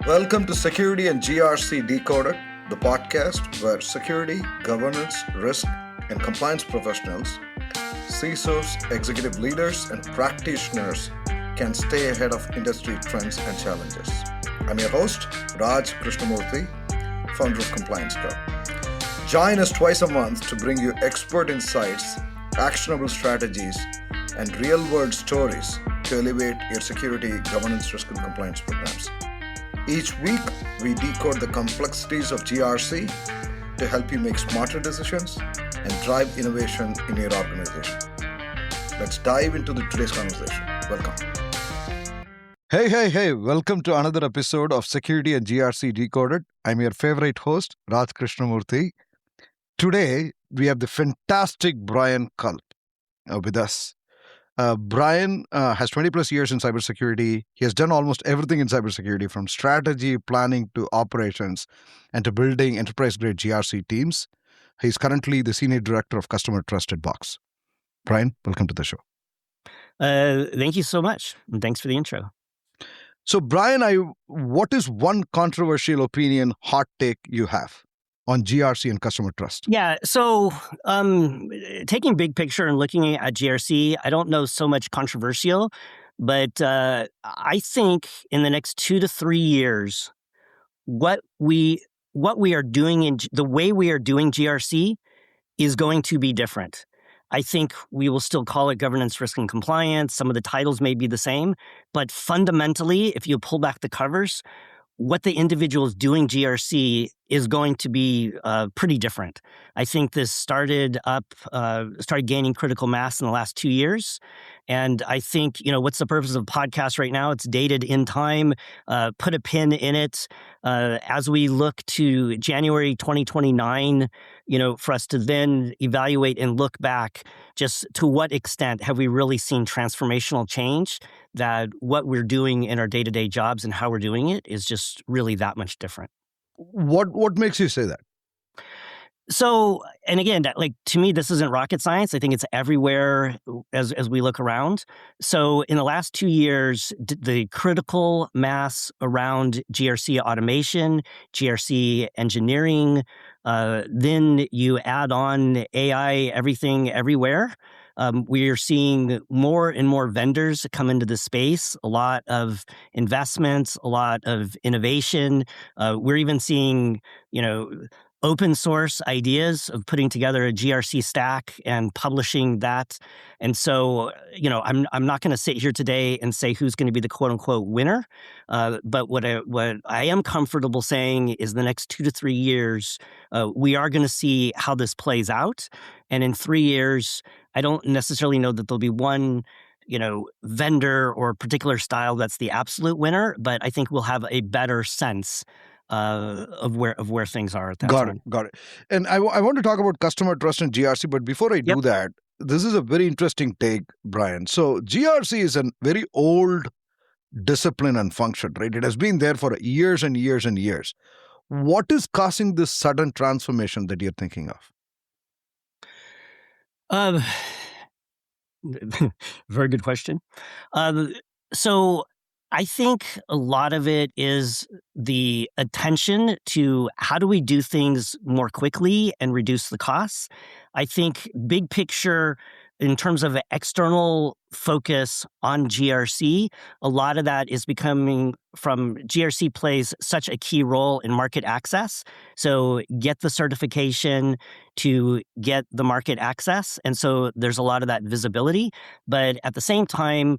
Welcome to Security and GRC Decoded, the podcast where security, governance, risk, and compliance professionals, CISOs, executive leaders, and practitioners can stay ahead of industry trends and challenges. I'm your host, Raj Krishnamurthy, founder of Compliance Co. Join us twice a month to bring you expert insights, actionable strategies, and real-world stories to elevate your security, governance, risk, and compliance programs. Each week, we decode the complexities of GRC to help you make smarter decisions and drive innovation in your organization. Let's dive into today's conversation. Welcome. Hey, welcome to another episode of Security and GRC Decoded. I'm your favorite host, Raj Krishnamurthy. Today, we have the fantastic Bryan with us. Bryan has 20 plus years in cybersecurity. He has done almost everything in cybersecurity, from strategy, planning to operations, and to building enterprise-grade GRC teams. He's currently the Senior Director of Customer Trust at Box. Bryan, welcome to the show. Thank you so much. And thanks for the intro. So, Bryan, what is one controversial opinion, hot take you have on GRC and customer trust? Yeah, so taking big picture and looking at GRC, I don't know so much controversial, but I think in the next 2 to 3 years, what we are doing in the way we are doing GRC is going to be different. I think we will still call it governance, risk, and compliance. Some of the titles may be the same, but fundamentally, if you pull back the covers, what the individual is doing GRC is going to be pretty different. I think this started gaining critical mass in the last 2 years. And I think, what's the purpose of a podcast right now? It's dated in time. Put a pin in it. As we look to January 2029, for us to then evaluate and look back, just to what extent have we really seen transformational change, that what we're doing in our day-to-day jobs and how we're doing it is just really that much different. What makes you say that? So, and again, to me, this isn't rocket science. I think it's everywhere as we look around. So in the last 2 years, the critical mass around GRC automation, GRC engineering, then you add on AI, everything, everywhere. We are seeing more and more vendors come into the space, a lot of investments, a lot of innovation. We're even seeing, open source ideas of putting together a GRC stack and publishing that. And so, I'm not going to sit here today and say who's going to be the quote unquote winner. But what I am comfortable saying is the next 2 to 3 years, we are going to see how this plays out. And in 3 years, I don't necessarily know that there'll be one, vendor or particular style that's the absolute winner, but I think we'll have a better sense of where things are at that time. Got it. And I want to talk about customer trust and GRC, but before I do that, this is a very interesting take, Bryan. So GRC is a very old discipline and function, right? It has been there for years and years and years. What is causing this sudden transformation that you're thinking of? Very good question. So I think a lot of it is the attention to how do we do things more quickly and reduce the costs. I think big picture, in terms of external focus on GRC, a lot of that is becoming from GRC plays such a key role in market access. So get the certification to get the market access. And so there's a lot of that visibility. But at the same time,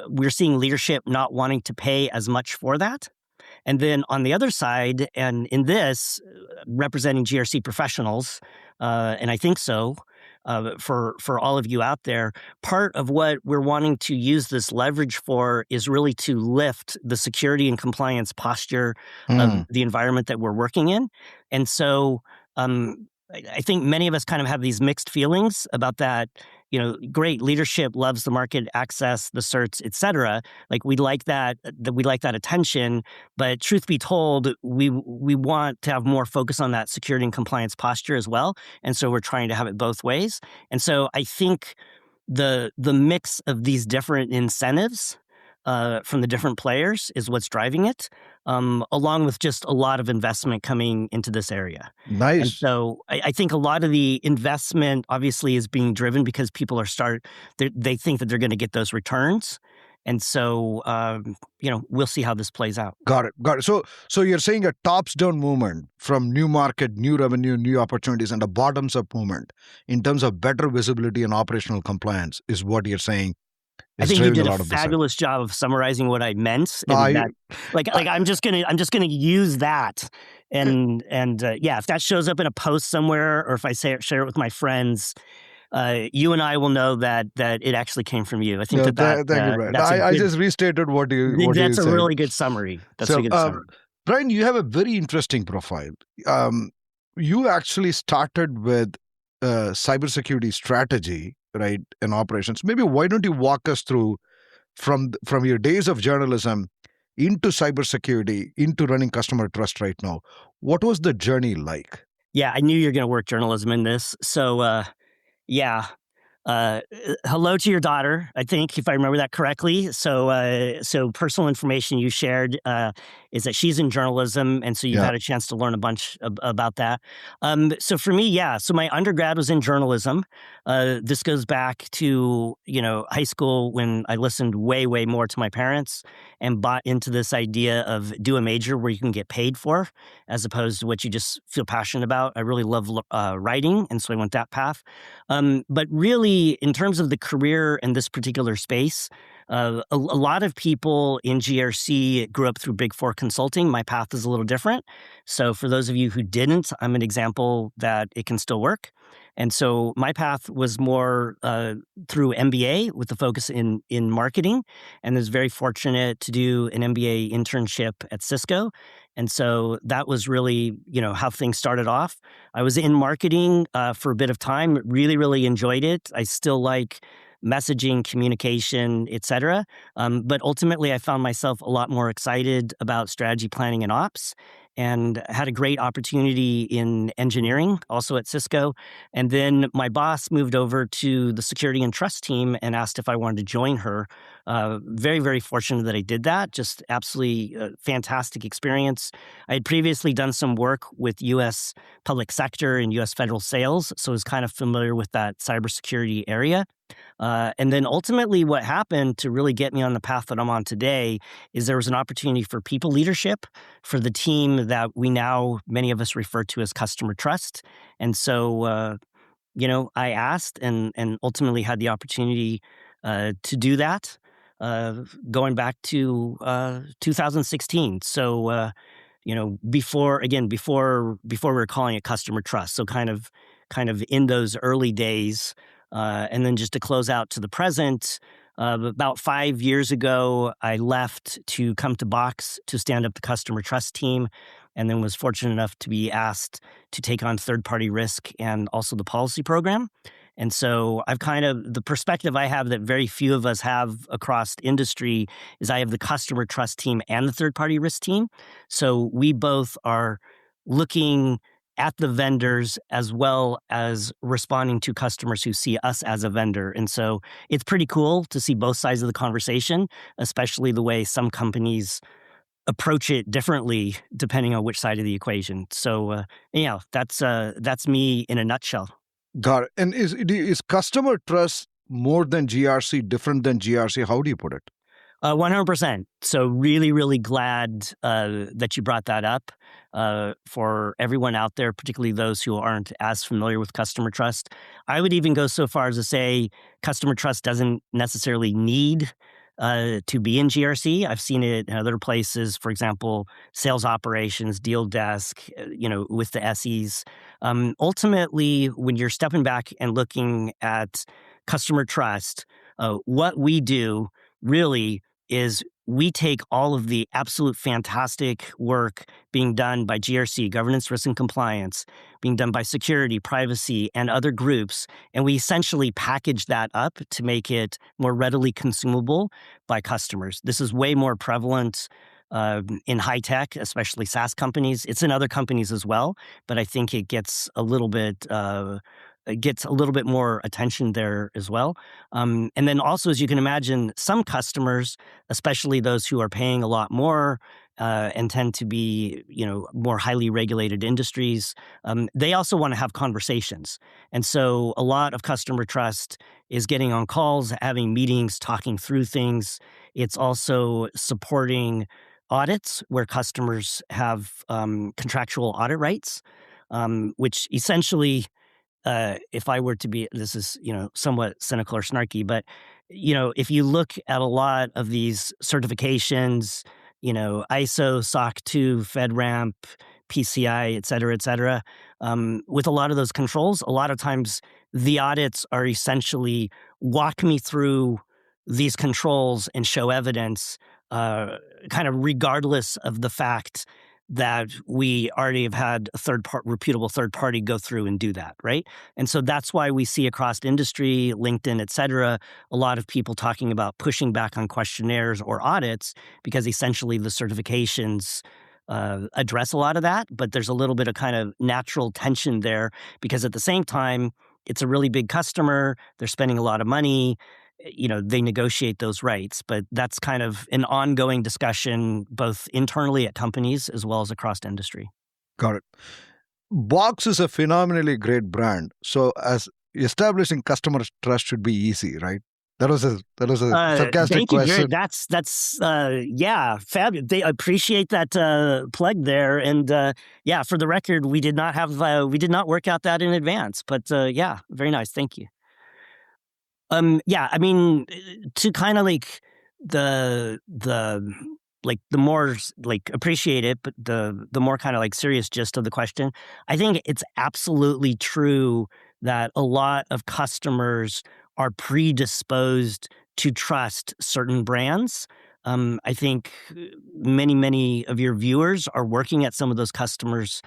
we're seeing leadership not wanting to pay as much for that. And then on the other side, and in this, representing GRC professionals, and I think so, for all of you out there, part of what we're wanting to use this leverage for is really to lift the security and compliance posture of the environment that we're working in. And so I think many of us kind of have these mixed feelings about that. Great leadership loves the market access, the certs, et cetera. We like that attention. But truth be told, we want to have more focus on that security and compliance posture as well. And so we're trying to have it both ways. And so I think the mix of these different incentives from the different players is what's driving it, along with just a lot of investment coming into this area. And Nice. so I think a lot of the investment obviously is being driven because people are they think that they're going to get those returns. And so, we'll see how this plays out. Got it. So you're saying a tops-down movement from new market, new revenue, new opportunities, and a bottoms-up movement in terms of better visibility and operational compliance is what you're saying I is think you driving did a a lot of this. fabulous job of summarizing what I meant, No, and that, I'm just gonna use that, and if that shows up in a post somewhere, or if I share it with my friends, you and I will know that it actually came from you. I think thank you, Brian. that's a I good. just restated what you That's a said. really good summary. That's a So, good summary. Brian, you have a very interesting profile. You actually started with cybersecurity strategy, right, and operations. Maybe why don't you walk us through from your days of journalism into cybersecurity, into running customer trust right now? What was the journey like? Yeah, I knew you were going to work journalism in this. So, yeah. Uh, hello to your daughter, I think, if I remember that correctly. So personal information you shared is that she's in journalism, and so you've Yeah. had a chance to learn a bunch about that. So for me, yeah. So my undergrad was in journalism. This goes back to high school when I listened way more to my parents and bought into this idea of do a major where you can get paid for, as opposed to what you just feel passionate about. I really love writing, and so I went that path. But really, in terms of the career in this particular space, a lot of people in GRC grew up through Big Four consulting. My path is a little different. So for those of you who didn't, I'm an example that it can still work. And so my path was more through MBA with the focus in marketing, and was very fortunate to do an MBA internship at Cisco. And so that was really, how things started off. I was in marketing for a bit of time, really enjoyed it. I still like messaging, communication, etc. But ultimately, I found myself a lot more excited about strategy planning and ops, and had a great opportunity in engineering, also at Cisco. And then my boss moved over to the security and trust team and asked if I wanted to join her. Very fortunate that I did that. Just absolutely fantastic experience. I had previously done some work with U.S. public sector and U.S. federal sales, so I was kind of familiar with that cybersecurity area. And then ultimately what happened to really get me on the path that I'm on today is there was an opportunity for people leadership for the team that many of us refer to as customer trust. And so, I asked and ultimately had the opportunity to do that going back to 2016. So, before we were calling it customer trust. So kind of in those early days. And then just to close out to the present, about 5 years ago, I left to come to Box to stand up the customer trust team, and then was fortunate enough to be asked to take on third-party risk and also the policy program. And so the perspective I have that very few of us have across industry is I have the customer trust team and the third-party risk team. So we both are looking at the vendors as well as responding to customers who see us as a vendor. And so it's pretty cool to see both sides of the conversation, especially the way some companies approach it differently depending on which side of the equation. So, that's me in a nutshell. Got it. And is customer trust more than GRC, different than GRC? How do you put it? 100%. So really glad that you brought that up for everyone out there, particularly those who aren't as familiar with customer trust. I would even go so far as to say customer trust doesn't necessarily need to be in GRC. I've seen it in other places, for example, sales operations, deal desk, with the SEs. Ultimately, when you're stepping back and looking at customer trust, what we do really is we take all of the absolute fantastic work being done by GRC, governance, risk, and compliance, being done by security, privacy, and other groups, and we essentially package that up to make it more readily consumable by customers. This is way more prevalent in high tech, especially SaaS companies. It's in other companies as well, but I think it gets a little bit it gets a little bit more attention there as well. And then also, as you can imagine, some customers, especially those who are paying a lot more and tend to be, more highly regulated industries, they also want to have conversations. And so a lot of customer trust is getting on calls, having meetings, talking through things. It's also supporting audits where customers have contractual audit rights, which essentially, if I were to be, this is, somewhat cynical or snarky, but, if you look at a lot of these certifications, ISO, SOC 2, FedRAMP, PCI, et cetera, with a lot of those controls, a lot of times the audits are essentially walk me through these controls and show evidence, kind of regardless of the fact that we already have had a reputable third party go through and do that, right? And so that's why we see across industry, LinkedIn, et cetera, a lot of people talking about pushing back on questionnaires or audits because essentially the certifications address a lot of that, but there's a little bit of kind of natural tension there because at the same time, it's a really big customer, they're spending a lot of money, they negotiate those rights, but that's kind of an ongoing discussion both internally at companies as well as across industry. Got it. Box is a phenomenally great brand. So as establishing customer trust should be easy, right? That was a sarcastic Thank you, question. Jared. That's yeah, fabulous. They appreciate that plug there, and yeah, for the record, we did not work out that in advance, but yeah, very nice. Thank you. Yeah, I mean, to kind of like the more like appreciate it, but the more kind of like serious gist of the question, I think it's absolutely true that a lot of customers are predisposed to trust certain brands. I think many of your viewers are working at some of those customers,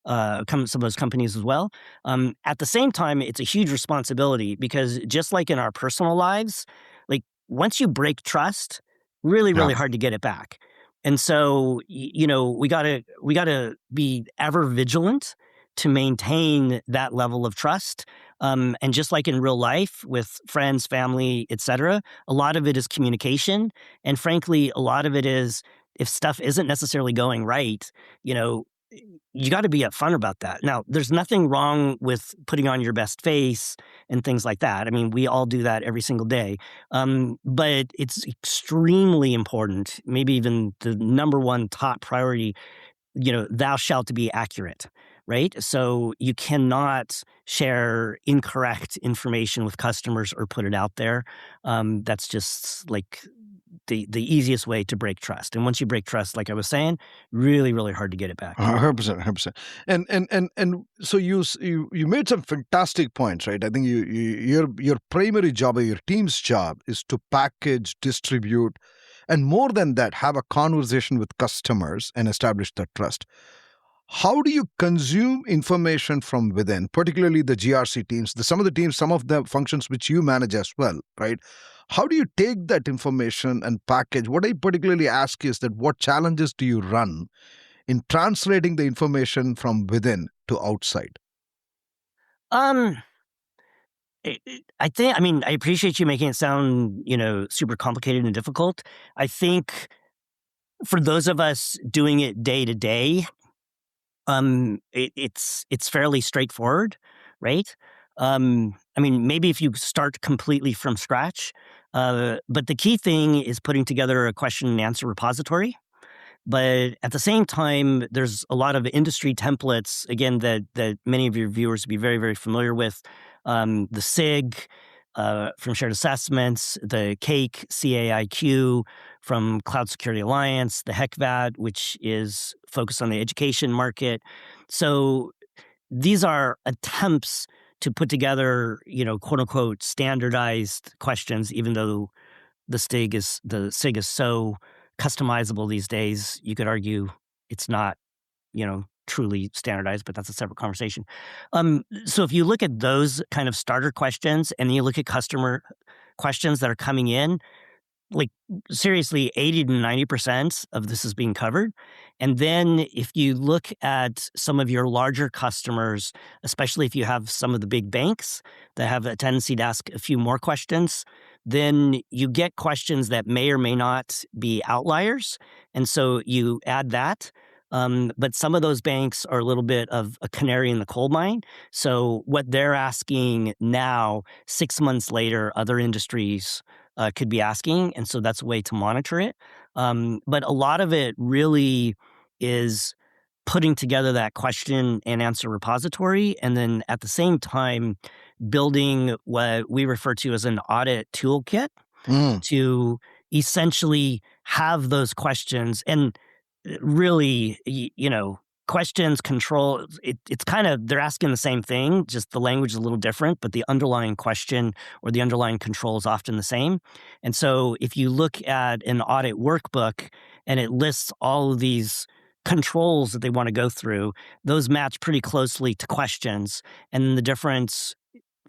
some of those companies as well. At the same time, it's a huge responsibility because just like in our personal lives, like once you break trust, really Yeah. hard to get it back. And so, we gotta be ever vigilant to maintain that level of trust. And just like in real life with friends, family, etc., a lot of it is communication. And frankly, a lot of it is if stuff isn't necessarily going right, you got to be upfront about that. Now, there's nothing wrong with putting on your best face and things like that. I mean, we all do that every single day. But it's extremely important, maybe even the number one top priority, thou shalt be accurate, right? So you cannot share incorrect information with customers or put it out there. That's just like the easiest way to break trust. And once you break trust, like I was saying, really hard to get it back. 100%, 100%. And so you made some fantastic points, right? I think your primary job or your team's job is to package, distribute, and more than that, have a conversation with customers and establish that trust. How do you consume information from within, particularly the GRC teams, some of the functions which you manage as well, right? How do you take that information and package? What I particularly ask is that what challenges do you run in translating the information from within to outside? I appreciate you making it sound, super complicated and difficult. I think for those of us doing it day to day, it's fairly straightforward, right? Maybe if you start completely from scratch, but the key thing is putting together a question and answer repository. But at the same time, there's a lot of industry templates, again, that many of your viewers will be very, very familiar with. The SIG from Shared Assessments, the CAIQ, CAIQ from Cloud Security Alliance, the HECVAT, which is focused on the education market. So these are attempts to put together, quote unquote, standardized questions, even though the SIG is so customizable these days. You could argue it's not, truly standardized, but that's a separate conversation. So if you look at those kind of starter questions and you look at customer questions that are coming in, like seriously 80 to 90% of this is being covered. And then if you look at some of your larger customers, especially if you have some of the big banks that have a tendency to ask a few more questions, then you get questions that may or may not be outliers. And so you add that. But some of those banks are a little bit of a canary in the coal mine. So what they're asking now, 6 months later, other industries could be asking, and so that's a way to monitor it. But a lot of it really is putting together that question and answer repository, and then at the same time, building what we refer to as an audit toolkit Mm. to essentially have those questions and really, questions, control, it's kind of, they're asking the same thing, just the language is a little different, but the underlying question or the underlying control is often the same. And so if you look at an audit workbook and it lists all of these controls that they want to go through, those match pretty closely to questions. And then the difference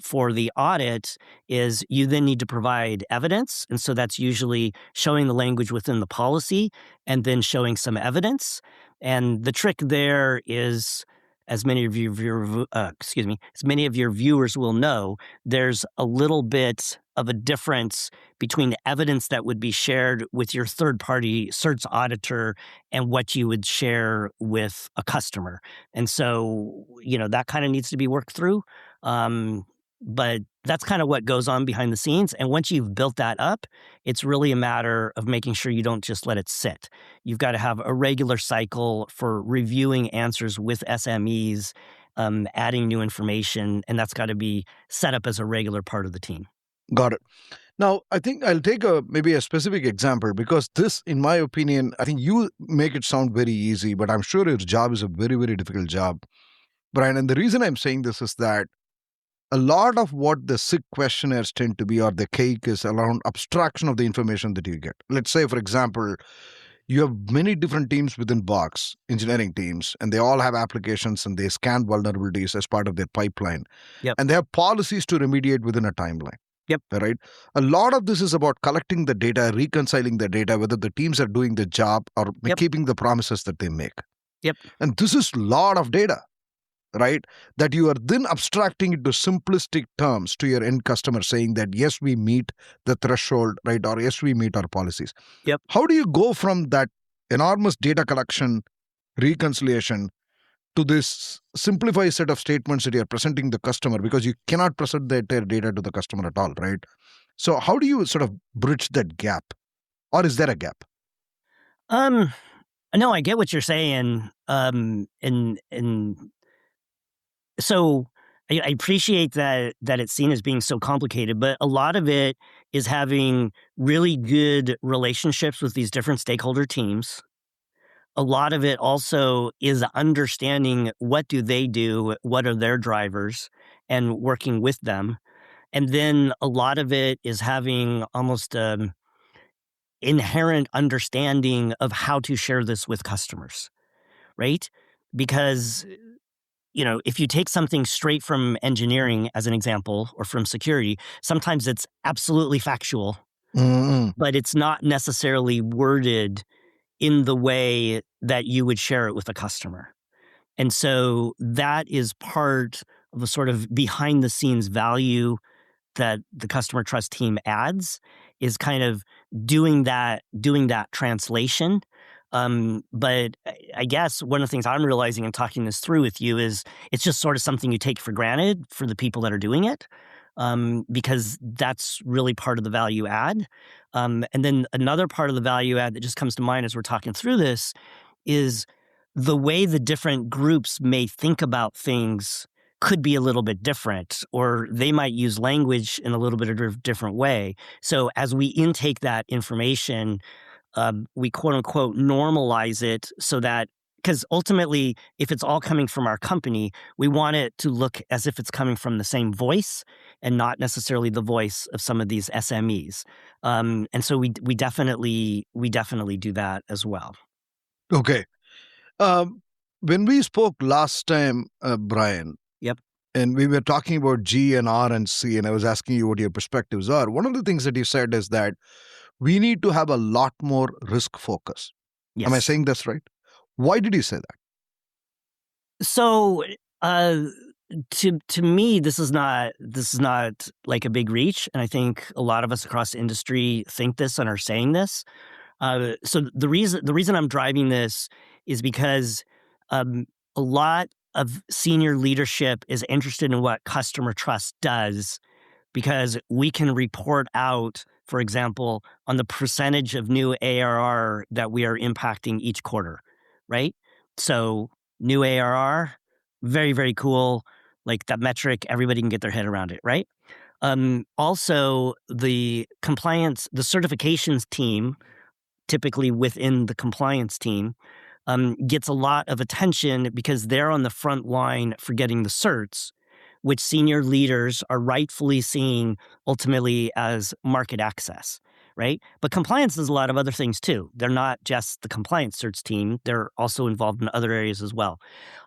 for the audit is you then need to provide evidence. And so that's usually showing the language within the policy and then showing some evidence. And the trick there is, as many of as many of your viewers will know, there's a little bit of a difference between the evidence that would be shared with your third-party certs auditor and what you would share with a customer. And so, that kind of needs to be worked through. But that's kind of what goes on behind the scenes. And once you've built that up, it's really a matter of making sure you don't just let it sit. You've got to have a regular cycle for reviewing answers with SMEs, adding new information, and that's got to be set up as a regular part of the team. Got it. Now, I think I'll take maybe a specific example because this, in my opinion, I think you make it sound very easy, but I'm sure your job is a very, very difficult job, Brian. And the reason I'm saying this is that a lot of what the SIG questionnaires tend to be, or the cake, is around abstraction of the information that you get. Let's say, for example, you have many different teams within Box, engineering teams, and they all have applications and they scan vulnerabilities as part of their pipeline. Yep. And they have policies to remediate within a timeline. Yep. Right. A lot of this is about collecting the data, reconciling the data, whether the teams are doing the job or keeping the promises that they make. Yep. And this is a lot of data, right? That you are then abstracting it to simplistic terms to your end customer, saying that, yes, we meet the threshold, right? Or yes, we meet our policies. Yep. How do you go from that enormous data collection, reconciliation, to this simplified set of statements that you're presenting the customer, because you cannot present the entire data to the customer at all, right? So how do you sort of bridge that gap? Or is there a gap? No, I get what you're saying. And so I appreciate that it's seen as being so complicated, but a lot of it is having really good relationships with these different stakeholder teams. A lot of it also is understanding what do they do, what are their drivers, and working with them. And then a lot of it is having almost inherent understanding of how to share this with customers, right? Because, if you take something straight from engineering as an example, or from security, sometimes it's absolutely factual, but it's not necessarily worded in the way that you would share it with a customer. And so that is part of a sort of behind the scenes value that the customer trust team adds, is kind of doing that translation. But I guess one of the things I'm realizing and talking this through with you is it's just sort of something you take for granted for the people that are doing it. Because that's really part of the value add. And then another part of the value add that just comes to mind as we're talking through this is the way the different groups may think about things could be a little bit different, or they might use language in a little bit of a different way. So as we intake that information, we quote unquote normalize it so that, because ultimately, if it's all coming from our company, we want it to look as if it's coming from the same voice and not necessarily the voice of some of these SMEs. And so we definitely do that as well. Okay. When we spoke last time, Brian, Yep. and we were talking about G and R and C, and I was asking you what your perspectives are, one of the things that you said is that we need to have a lot more risk focus. Yes. Am I saying this right? Why did you say that? So, to me, this is not like a big reach, and I think a lot of us across the industry think this and are saying this. So the reason I'm driving this is because a lot of senior leadership is interested in what customer trust does, because we can report out, for example, on the percentage of new ARR that we are impacting each quarter, right? So new ARR, very, very cool. Like that metric, everybody can get their head around it, right? Also, the certifications team, typically within the compliance team, gets a lot of attention because they're on the front line for getting the certs, which senior leaders are rightfully seeing ultimately as market access, right? But compliance does a lot of other things too. They're not just the compliance certs team. They're also involved in other areas as well.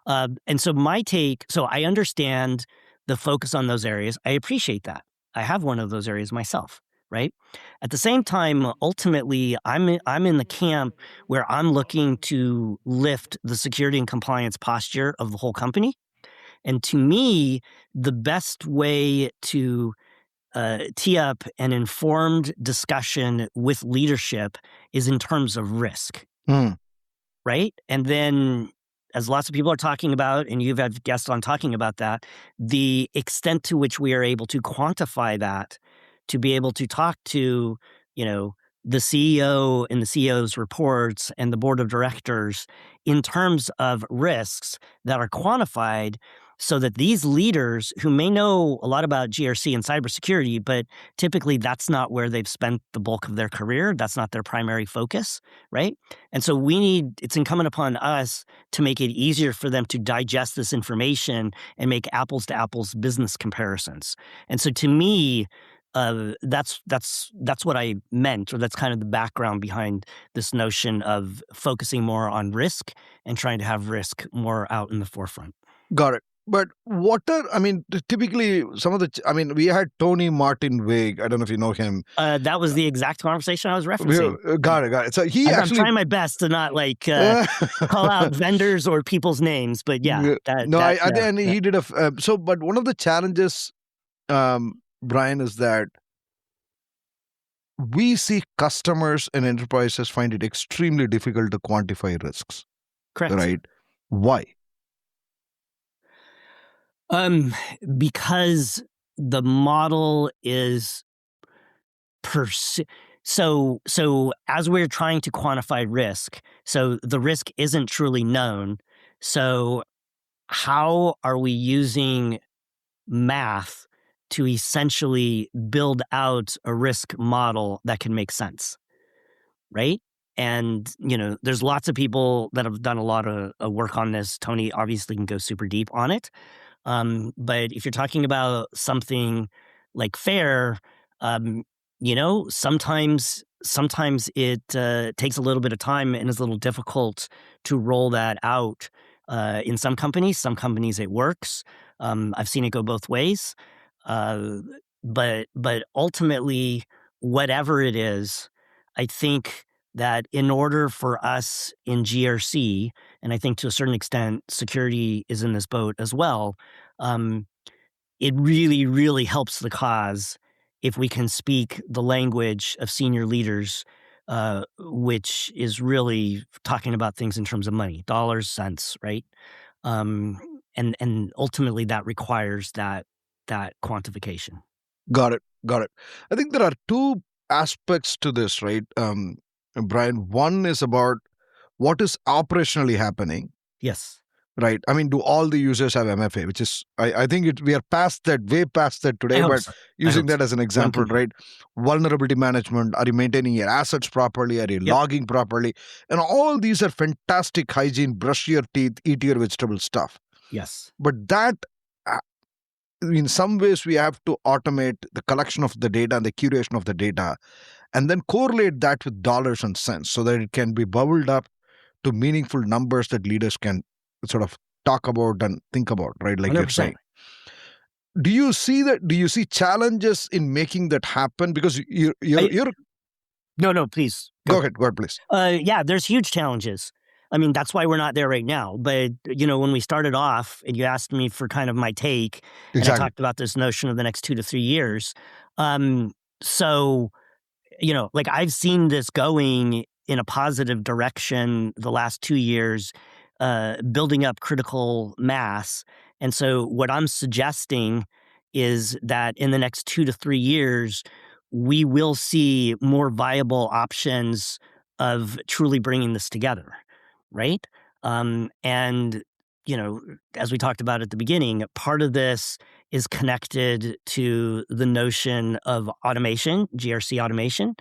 And so so I understand the focus on those areas. I appreciate that. I have one of those areas myself, right? At the same time, ultimately, I'm in the camp where I'm looking to lift the security and compliance posture of the whole company. And to me, the best way to tee up an informed discussion with leadership is in terms of risk, right? And then, as lots of people are talking about, and you've had guests on talking about that, the extent to which we are able to quantify that, to be able to talk to, the CEO and the CEO's reports and the board of directors in terms of risks that are quantified, so that these leaders who may know a lot about GRC and cybersecurity, but typically that's not where they've spent the bulk of their career. That's not their primary focus, right? And so it's incumbent upon us to make it easier for them to digest this information and make apples to apples business comparisons. And so to me, that's what I meant, or that's kind of the background behind this notion of focusing more on risk and trying to have risk more out in the forefront. Got it. But typically we had Tony Martin Wig. I don't know if you know him. That was the exact conversation I was referencing. Got it. So I'm trying my best to not call out vendors or people's names, but yeah. He did but one of the challenges, Bryan, is that we see customers and enterprises find it extremely difficult to quantify risks. Correct. Right? Why? Because the model is so as we're trying to quantify risk, so the risk isn't truly known. So how are we using math to essentially build out a risk model that can make sense, right? And, there's lots of people that have done a lot of work on this. Tony obviously can go super deep on it. But if you're talking about something like FAIR, sometimes it takes a little bit of time and is a little difficult to roll that out. In some companies it works. I've seen it go both ways. But ultimately, whatever it is, I think that in order for us in GRC, and I think to a certain extent security is in this boat as well, it really, really helps the cause if we can speak the language of senior leaders, which is really talking about things in terms of money, dollars, cents, right? And ultimately that requires that quantification. Got it. I think there are two aspects to this, right? Bryan, one is about what is operationally happening. Yes. Right. Do all the users have MFA? Which is, I think we are way past that today, but using that as an example, right? Vulnerability management, are you maintaining your assets properly? Are you logging properly? And all these are fantastic hygiene, brush your teeth, eat your vegetable stuff. Yes. But that, in some ways, we have to automate the collection of the data and the curation of the data, and then correlate that with dollars and cents so that it can be bubbled up to meaningful numbers that leaders can sort of talk about and think about, right? Like 100%. You're saying. Do you see challenges in making that happen? Because you're No, please. Go ahead, please. Yeah, there's huge challenges. I mean, that's why we're not there right now. But, when we started off and you asked me for kind of my take, and I Exactly. talked about this notion of the next 2 to 3 years. So, like I've seen this going in a positive direction the last 2 years, building up critical mass. And so what I'm suggesting is that in the next 2 to 3 years, we will see more viable options of truly bringing this together, right? And, as we talked about at the beginning, part of this is connected to the notion of automation, GRC automation.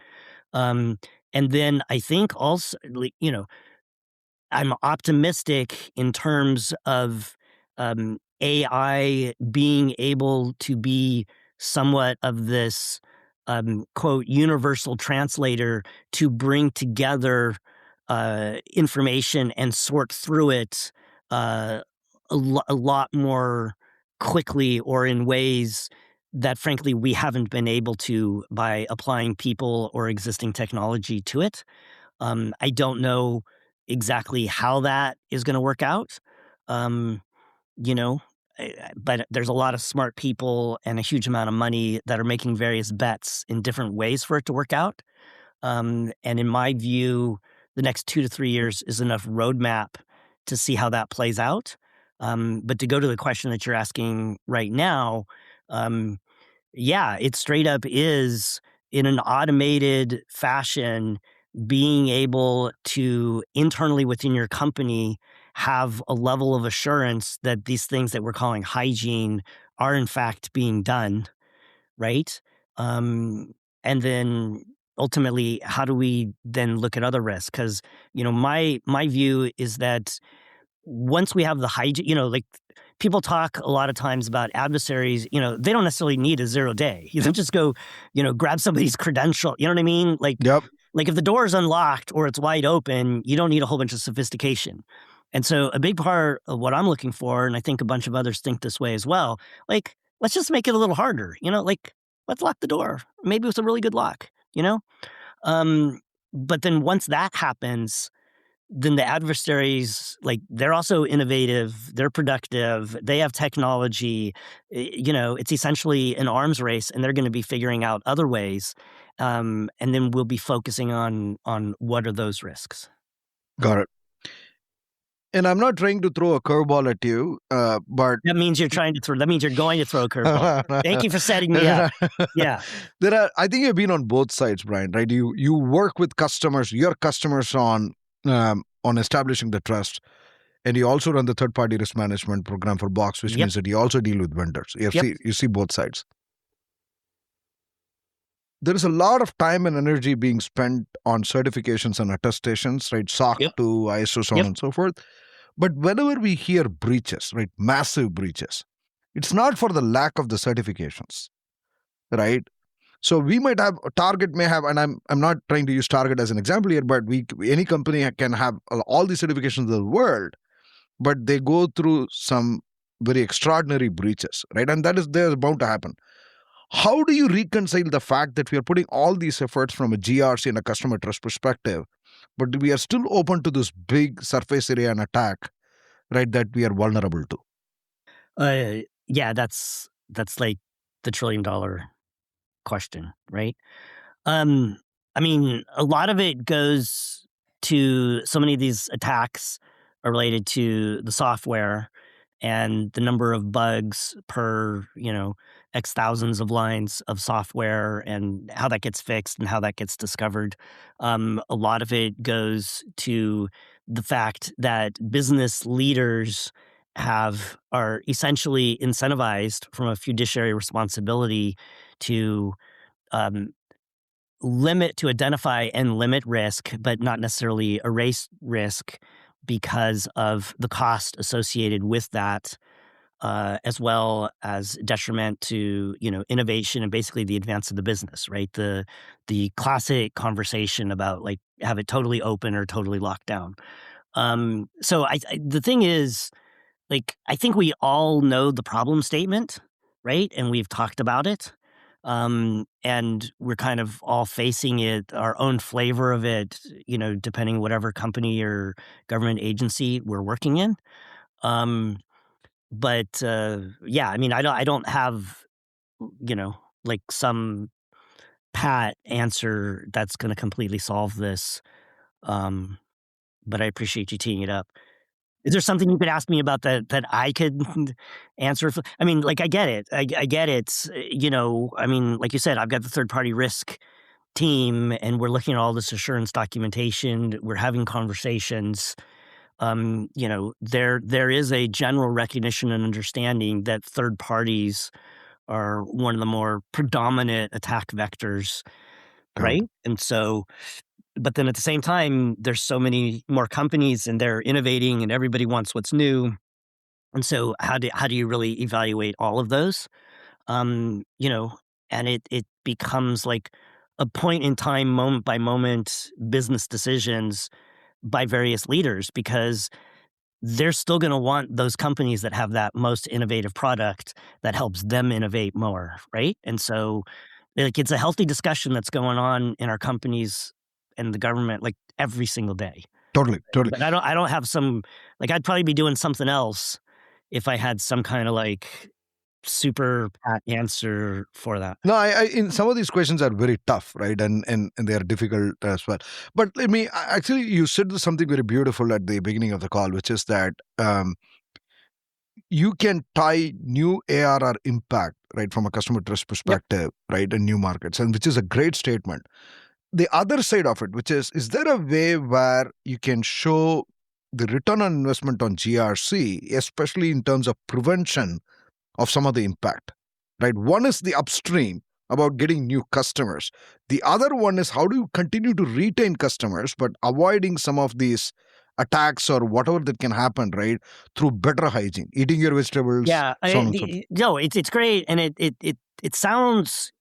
Um, and then I think also, I'm optimistic in terms of AI being able to be somewhat of this quote universal translator to bring together information and sort through it uh, a lot more quickly, or in ways that frankly we haven't been able to by applying people or existing technology to it. I don't know exactly how that is going to work out. Um, you know, but there's a lot of smart people and a huge amount of money that are making various bets in different ways for it to work out. And in my view, the next 2 to 3 years is enough roadmap to see how that plays out. But to go to the question that you're asking right now, um, yeah, it straight up is in an automated fashion being able to internally within your company have a level of assurance that these things that we're calling hygiene are in fact being done, right? And then ultimately, how do we then look at other risks? Because my view is that once we have the hygiene, like people talk a lot of times about adversaries, they don't necessarily need a 0 day. You don't just go, grab somebody's credential. You know what I mean? Yep. Like if the door is unlocked or it's wide open, you don't need a whole bunch of sophistication. And so a big part of what I'm looking for, and I think a bunch of others think this way as well, like, let's just make it a little harder, like let's lock the door. Maybe it's a really good lock, Um, but then once that happens, then the adversaries, like they're also innovative, they're productive, they have technology. It's essentially an arms race, and they're going to be figuring out other ways. And then we'll be focusing on what are those risks. Got it. And I'm not trying to throw a curveball at you, but That means you're going to throw a curveball. Thank you for setting me up. Yeah. I think you've been on both sides, Bryan, right? You work with your customers on establishing the trust, and you also run the third-party risk management program for Box, which Yep. means that you also deal with vendors. You see both sides. There is a lot of time and energy being spent on certifications and attestations, right? SOC Yep. 2, ISO, so on and so forth. But whenever we hear breaches, right, massive breaches, it's not for the lack of the certifications, right? So we might have Target may have, and I'm not trying to use Target as an example here, but any company can have all the certifications in the world, but they go through some very extraordinary breaches, right? And they're bound to happen. How do you reconcile the fact that we are putting all these efforts from a GRC and a customer trust perspective, but we are still open to this big surface area and attack, right, that we are vulnerable to? Yeah, that's like the $1 trillion question, right? I mean, a lot of it goes to so many of these attacks are related to the software and the number of bugs per, X thousands of lines of software and how that gets fixed and how that gets discovered. A lot of it goes to the fact that business leaders are essentially incentivized from a fiduciary responsibility to um, identify and limit risk, but not necessarily erase risk because of the cost associated with that, as well as detriment to innovation and basically the advance of the business. Right, the classic conversation about like have it totally open or totally locked down. So the thing is, like, I think we all know the problem statement, right, and we've talked about it. And we're kind of all facing it, our own flavor of it, depending whatever company or government agency we're working in. Um, but yeah, I mean, I don't have, you know, like some pat answer that's going to completely solve this. Um, but I appreciate you teeing it up. Is there something you could ask me about that I could answer? I mean, like, I get it. I get it. I mean, like you said, I've got the third party risk team, and we're looking at all this assurance documentation. We're having conversations. There is a general recognition and understanding that third parties are one of the more predominant attack vectors, Correct. right? And so, but then at the same time, there's so many more companies and they're innovating and everybody wants what's new. And so how do you really evaluate all of those? Um, you know, and it becomes like a point in time, moment by moment business decisions by various leaders, because they're still going to want those companies that have that most innovative product that helps them innovate more, right? And so, like, it's a healthy discussion that's going on in our companies and the government, like, every single day. Totally. But I don't have some, like, I'd probably be doing something else if I had some kind of like super pat answer for that. No, I in some of these questions are very tough, right? And they are difficult as well. But let me actually, you said something very beautiful at the beginning of the call, which is that you can tie new ARR impact, right, from a customer trust perspective, right, and new markets, and which is a great statement. The other side of it, which is there a way where you can show the return on investment on GRC, especially in terms of prevention of some of the impact, right? One is the upstream about getting new customers. The other one is how do you continue to retain customers, but avoiding some of these attacks or whatever that can happen, right? Through better hygiene, eating your vegetables, Yeah, so on and so forth. no, it's great, and it sounds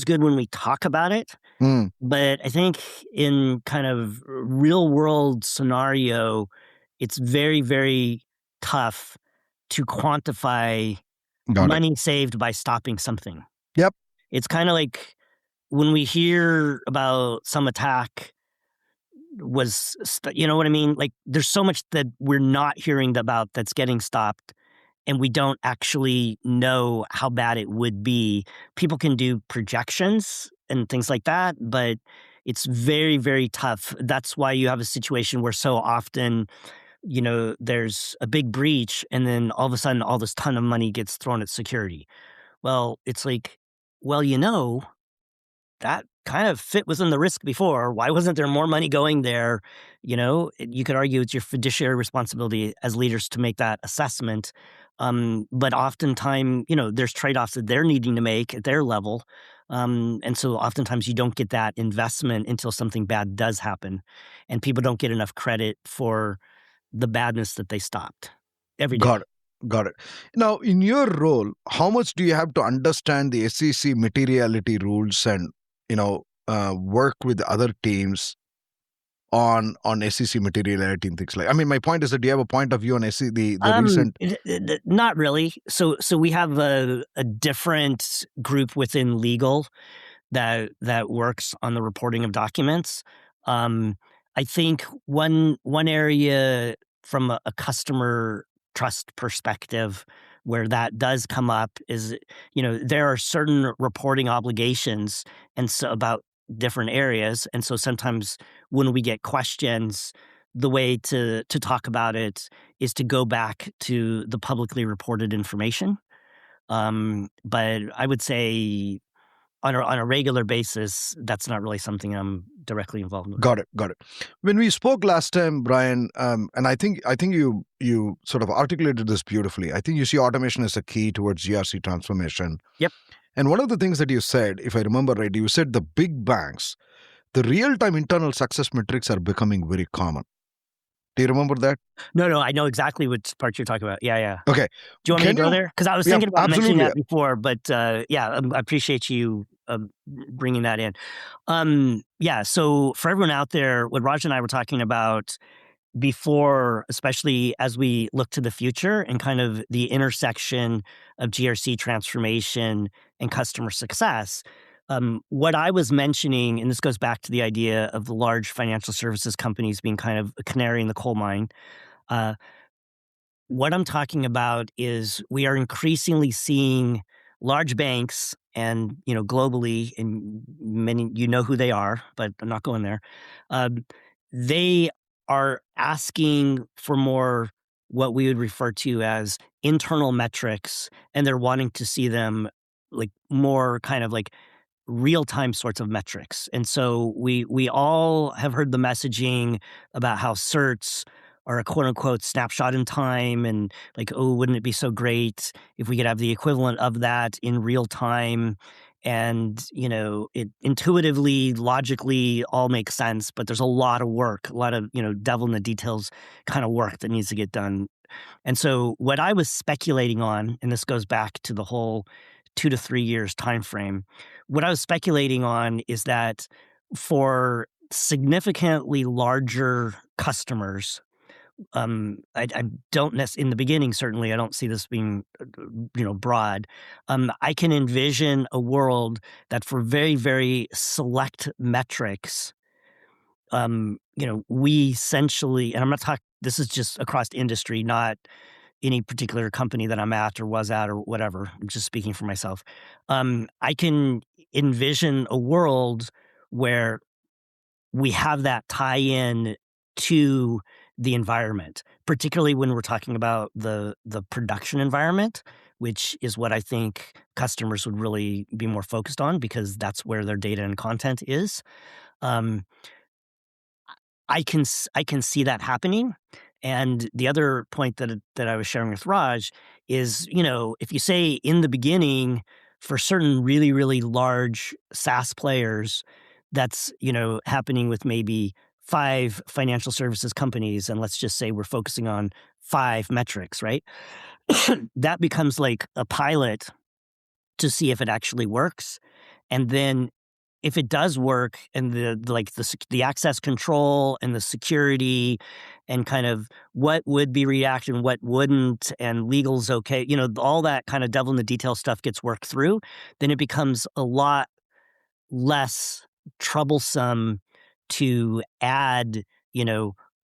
good when we talk about it, Mm, but I think in kind of real world scenario, it's very, very tough to quantify got it. money saved by stopping something. Yep. It's kind of like when we hear about some attack you know what I mean? Like, there's so much that we're not hearing about that's getting stopped, and we don't actually know how bad it would be. People can do projections and things like that, but it's very, very tough. That's why you have a situation where so often, there's a big breach, and then all of a sudden, all this ton of money gets thrown at security. Well, it's like, well, that kind of fit within the risk before. Why wasn't there more money going there? You could argue it's your fiduciary responsibility as leaders to make that assessment. But oftentimes, there's trade-offs that they're needing to make at their level. And so oftentimes you don't get that investment until something bad does happen. And people don't get enough credit for the badness that they stopped every day. Got it. Got it. Now, in your role, how much do you have to understand the SEC materiality rules and, work with other teams on SEC materiality and things like? I mean, my point is that do you have a point of view on SEC, the recent? Not really. So we have a different group within legal that works on the reporting of documents. I think one area from a customer trust perspective where that does come up is, there are certain reporting obligations and so about different areas. And so sometimes when we get questions, the way to talk about it is to go back to the publicly reported information. But I would say on a regular basis, that's not really something I'm directly involved with. Got it. Got it. When we spoke last time, Bryan, and I think you sort of articulated this beautifully. I think you see automation as a key towards GRC transformation. Yep. And one of the things that you said, if I remember right, you said the big banks, the real-time internal success metrics are becoming very common. Do you remember that? No, I know exactly which part you're talking about. Yeah. Okay. Do you want me to go there? Because I was thinking about mentioning that before, but yeah, I appreciate you bringing that in. Yeah, so for everyone out there, what Raj and I were talking about before, especially as we look to the future and kind of the intersection of GRC transformation and customer success, what I was mentioning, and this goes back to the idea of the large financial services companies being kind of a canary in the coal mine. What I'm talking about is we are increasingly seeing large banks and, globally, and many, who they are, but I'm not going there. They are asking for more what we would refer to as internal metrics, and they're wanting to see them like more kind of like real-time sorts of metrics. And so we all have heard the messaging about how certs are a quote unquote snapshot in time, and like, oh, wouldn't it be so great if we could have the equivalent of that in real time? And, it intuitively, logically all makes sense, but there's a lot of work, a lot of, devil in the details kind of work that needs to get done. And so what I was speculating on, and this goes back to the whole 2 to 3 years time frame, what I was speculating on is that for significantly larger customers, I don't in the beginning, certainly, I don't see this being, broad. I can envision a world that for very, very select metrics, we essentially, and I'm not talking, this is just across industry, not any particular company that I'm at or was at or whatever. I'm just speaking for myself. I can envision a world where we have that tie-in to the environment, particularly when we're talking about the production environment, which is what I think customers would really be more focused on because that's where their data and content is. I can see that happening. And the other point that I was sharing with Raj is, if you say in the beginning for certain really, really large SaaS players, that's, happening with maybe 5 financial services companies, and let's just say we're focusing on 5 metrics, right? That becomes like a pilot to see if it actually works. And then if it does work, and the access control and the security and kind of what would be reactive and what wouldn't, and legal's okay, all that kind of devil in the detail stuff gets worked through, then it becomes a lot less troublesome to add,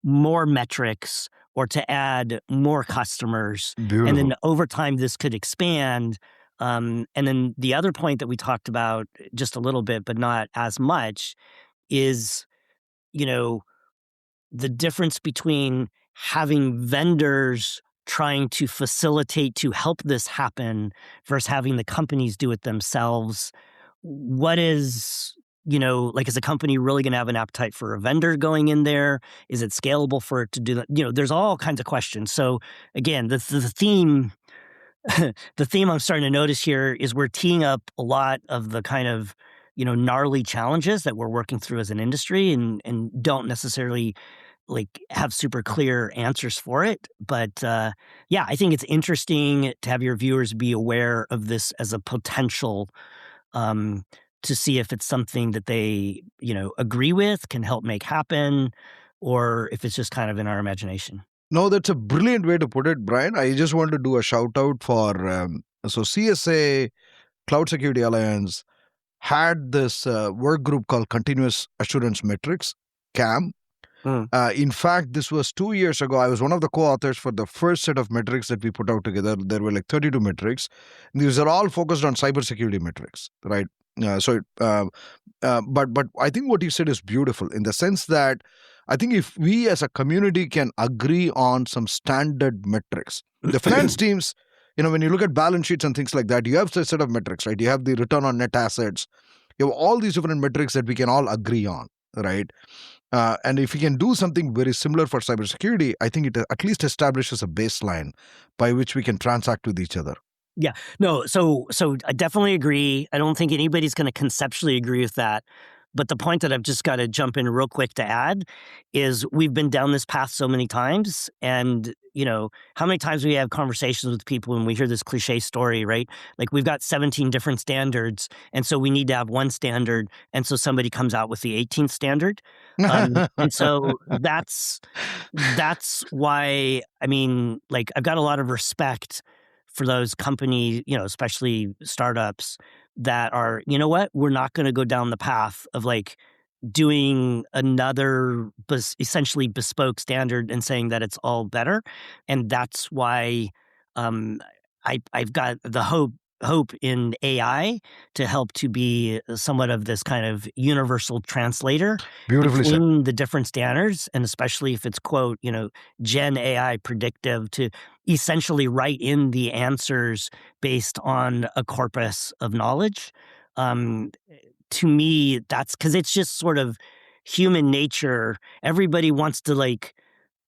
more metrics or to add more customers. Beautiful. And then over time, this could expand. And then the other point that we talked about just a little bit, but not as much, is, the difference between having vendors trying to facilitate to help this happen versus having the companies do it themselves. What is, is a company really going to have an appetite for a vendor going in there? Is it scalable for it to do that? There's all kinds of questions. So again, the theme the theme I'm starting to notice here is we're teeing up a lot of the kind of, gnarly challenges that we're working through as an industry, and don't necessarily have super clear answers for it. But yeah, I think it's interesting to have your viewers be aware of this as a potential, to see if it's something that they, agree with, can help make happen, or if it's just kind of in our imagination. No, that's a brilliant way to put it, Bryan. I just want to do a shout out for so CSA, Cloud Security Alliance, had this work group called Continuous Assurance Metrics, CAM. In fact, this was 2 years ago. I was one of the co-authors for the first set of metrics that we put out together. There were like 32 metrics. These are all focused on cybersecurity metrics, right? But I think what you said is beautiful in the sense that I think if we as a community can agree on some standard metrics, the finance teams, when you look at balance sheets and things like that, you have a set of metrics, right? You have the return on net assets. You have all these different metrics that we can all agree on, right? And if we can do something very similar for cybersecurity, I think it at least establishes a baseline by which we can transact with each other. Yeah, no, so I definitely agree. I don't think anybody's going to conceptually agree with that. But the point that I've just got to jump in real quick to add is we've been down this path so many times. And, how many times we have conversations with people and we hear this cliche story, right? Like we've got 17 different standards. And so we need to have one standard. And so somebody comes out with the 18th standard. And so that's why, I've got a lot of respect for those companies, especially startups that are, you know what, we're not going to go down the path of like doing another essentially bespoke standard and saying that it's all better. And that's why I've got the hope in AI to help to be somewhat of this kind of universal translator Beautifully said. between the different standards, and especially if it's quote, Gen AI predictive, to essentially write in the answers based on a corpus of knowledge. To me, that's because it's just sort of human nature. Everybody wants to like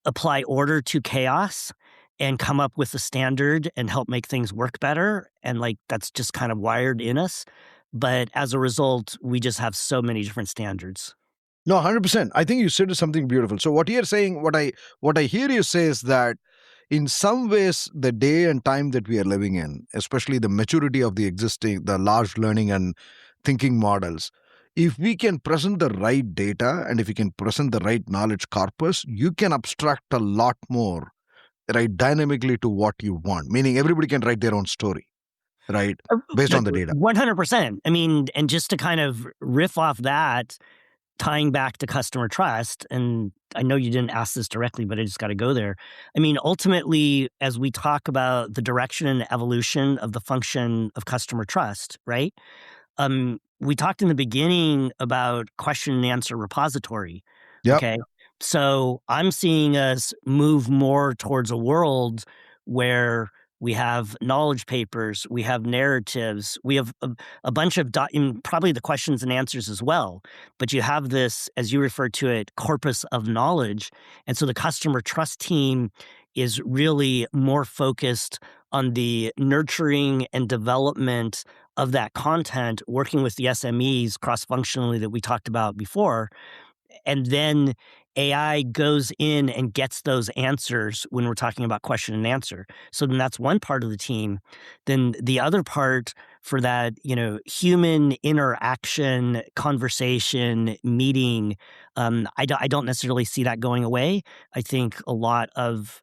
apply order to chaos and come up with a standard and help make things work better. And like, that's just kind of wired in us. But as a result, we just have so many different standards. No, 100%. I think you said something beautiful. So what you're saying, what I hear you say is that in some ways, the day and time that we are living in, especially the maturity of the large learning and thinking models, if we can present the right data and if we can present the right knowledge corpus, you can abstract a lot more, right, dynamically to what you want, meaning everybody can write their own story, right, based on the data. 100%. And just to kind of riff off that, tying back to customer trust, and I know you didn't ask this directly, but I just got to go there. Ultimately, as we talk about the direction and evolution of the function of customer trust, right? We talked in the beginning about question and answer repository. Yep. Okay. So I'm seeing us move more towards a world where we have knowledge papers, we have narratives, we have a bunch of probably the questions and answers as well. But you have this, as you refer to it, corpus of knowledge. And so the customer trust team is really more focused on the nurturing and development of that content, working with the SMEs cross-functionally that we talked about before. And then AI goes in and gets those answers when we're talking about question and answer. So then that's one part of the team. Then the other part for that, human interaction, conversation, meeting, I don't necessarily see that going away. I think a lot of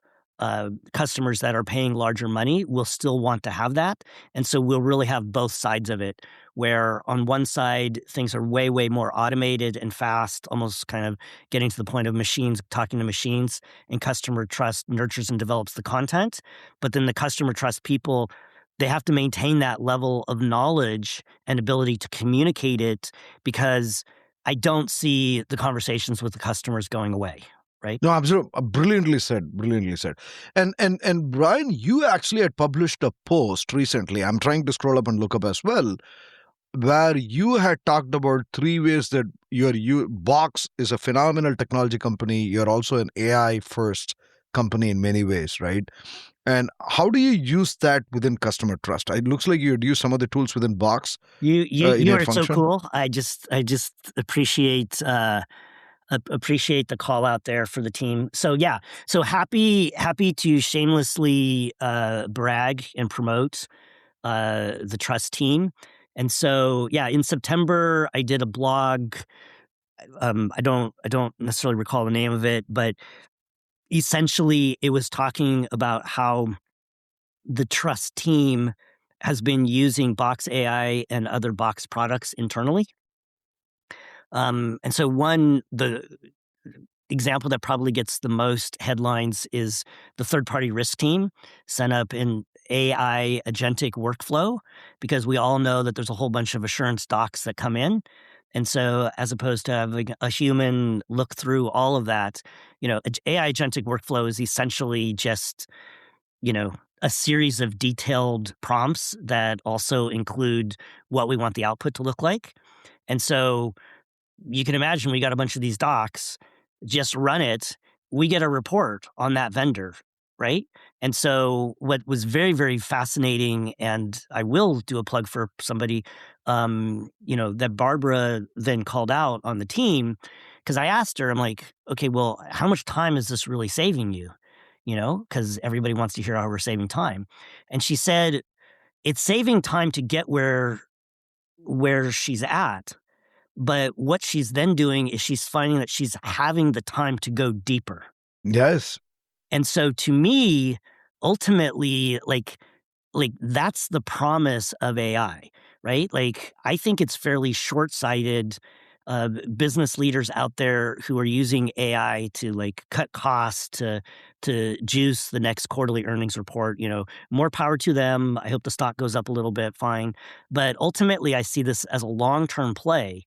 customers that are paying larger money will still want to have that. And so we'll really have both sides of it, where on one side, things are way, way more automated and fast, almost kind of getting to the point of machines talking to machines, and customer trust nurtures and develops the content. But then the customer trust people, they have to maintain that level of knowledge and ability to communicate it, because I don't see the conversations with the customers going away. Right? No, absolutely. Brilliantly said. Brilliantly said. And Bryan, you actually had published a post recently. I'm trying to scroll up and look up as well, where you had talked about 3 ways that Box is a phenomenal technology company. You're also an AI first company in many ways, right? And how do you use that within customer trust? It looks like you'd use some of the tools within Box. You are so cool. I just appreciate the call out there for the team. So yeah, so happy to shamelessly brag and promote the trust team. And so yeah, in September I did a blog. I don't necessarily recall the name of it, but essentially it was talking about how the trust team has been using Box AI and other Box products internally. And so the example that probably gets the most headlines is the third-party risk team set up an AI agentic workflow, because we all know that there's a whole bunch of assurance docs that come in. And so as opposed to having a human look through all of that, AI agentic workflow is essentially just, a series of detailed prompts that also include what we want the output to look like. And so you can imagine we got a bunch of these docs, just run it, we get a report on that vendor, right? And so what was very, very fascinating, and I will do a plug for somebody, that Barbara then called out on the team, because I asked her, I'm like, okay, well, how much time is this really saving you? Because everybody wants to hear how we're saving time. And she said, it's saving time to get where she's at. But what she's then doing is she's finding that she's having the time to go deeper. Yes. And so to me, ultimately, like that's the promise of AI, right? Like I think it's fairly short-sighted business leaders out there who are using AI to like cut costs to juice the next quarterly earnings report. More power to them. I hope the stock goes up a little bit, fine. But ultimately, I see this as a long-term play.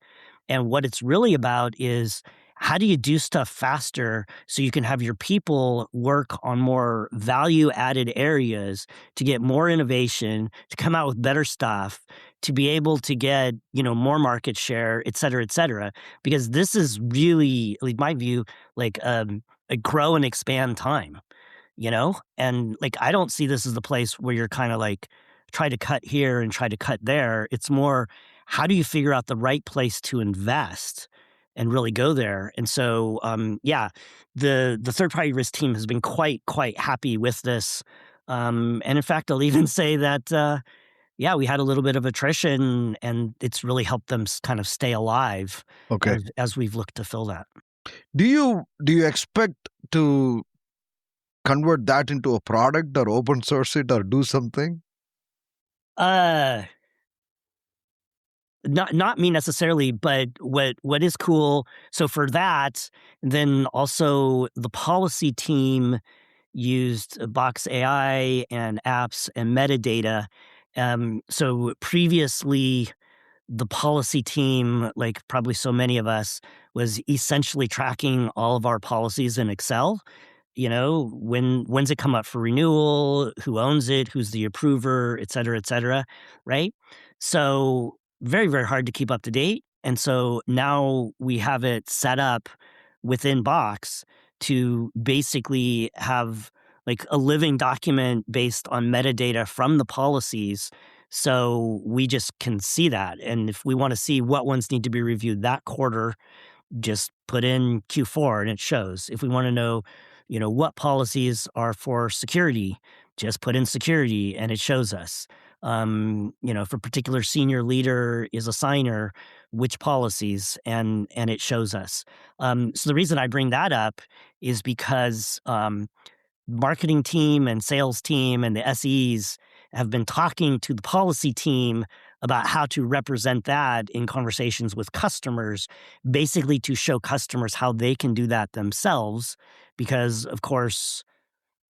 And what it's really about is how do you do stuff faster so you can have your people work on more value added areas to get more innovation, to come out with better stuff, to be able to get, more market share, et cetera, et cetera. Because this is really, like my view, like a grow and expand time, And like I don't see this as the place where you're kind of like try to cut here and try to cut there. It's more how do you figure out the right place to invest and really go there? And so the third party risk team has been quite happy with this. And in fact, I'll even say that we had a little bit of attrition, and it's really helped them kind of stay alive Okay. as we've looked to fill that. Do you expect to convert that into a product or open source it or do something? Not me necessarily, but what is cool. So for that, then also the policy team used Box AI and apps and metadata. So previously, the policy team, like probably so many of us, was essentially tracking all of our policies in Excel. When's it come up for renewal, who owns it, who's the approver, et cetera, right? So very, very hard to keep up to date. And so now we have it set up within Box to basically have like a living document based on metadata from the policies. So we just can see that. And if we want to see what ones need to be reviewed that quarter, just put in Q4 and it shows. If we want to know, what policies are for security, just put in security and it shows us. If a particular senior leader is a signer, which policies, and it shows us. So the reason I bring that up is because marketing team and sales team and the SEs have been talking to the policy team about how to represent that in conversations with customers, basically to show customers how they can do that themselves. Because, of course,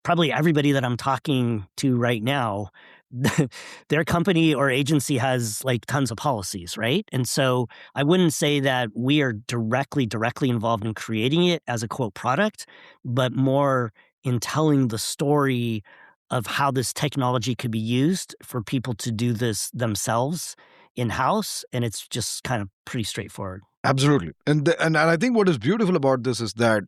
probably everybody that I'm talking to right now, their company or agency has like tons of policies, right? And so I wouldn't say that we are directly involved in creating it as a quote product, but more in telling the story of how this technology could be used for people to do this themselves in-house. And it's just kind of pretty straightforward. Absolutely. And I think what is beautiful about this is that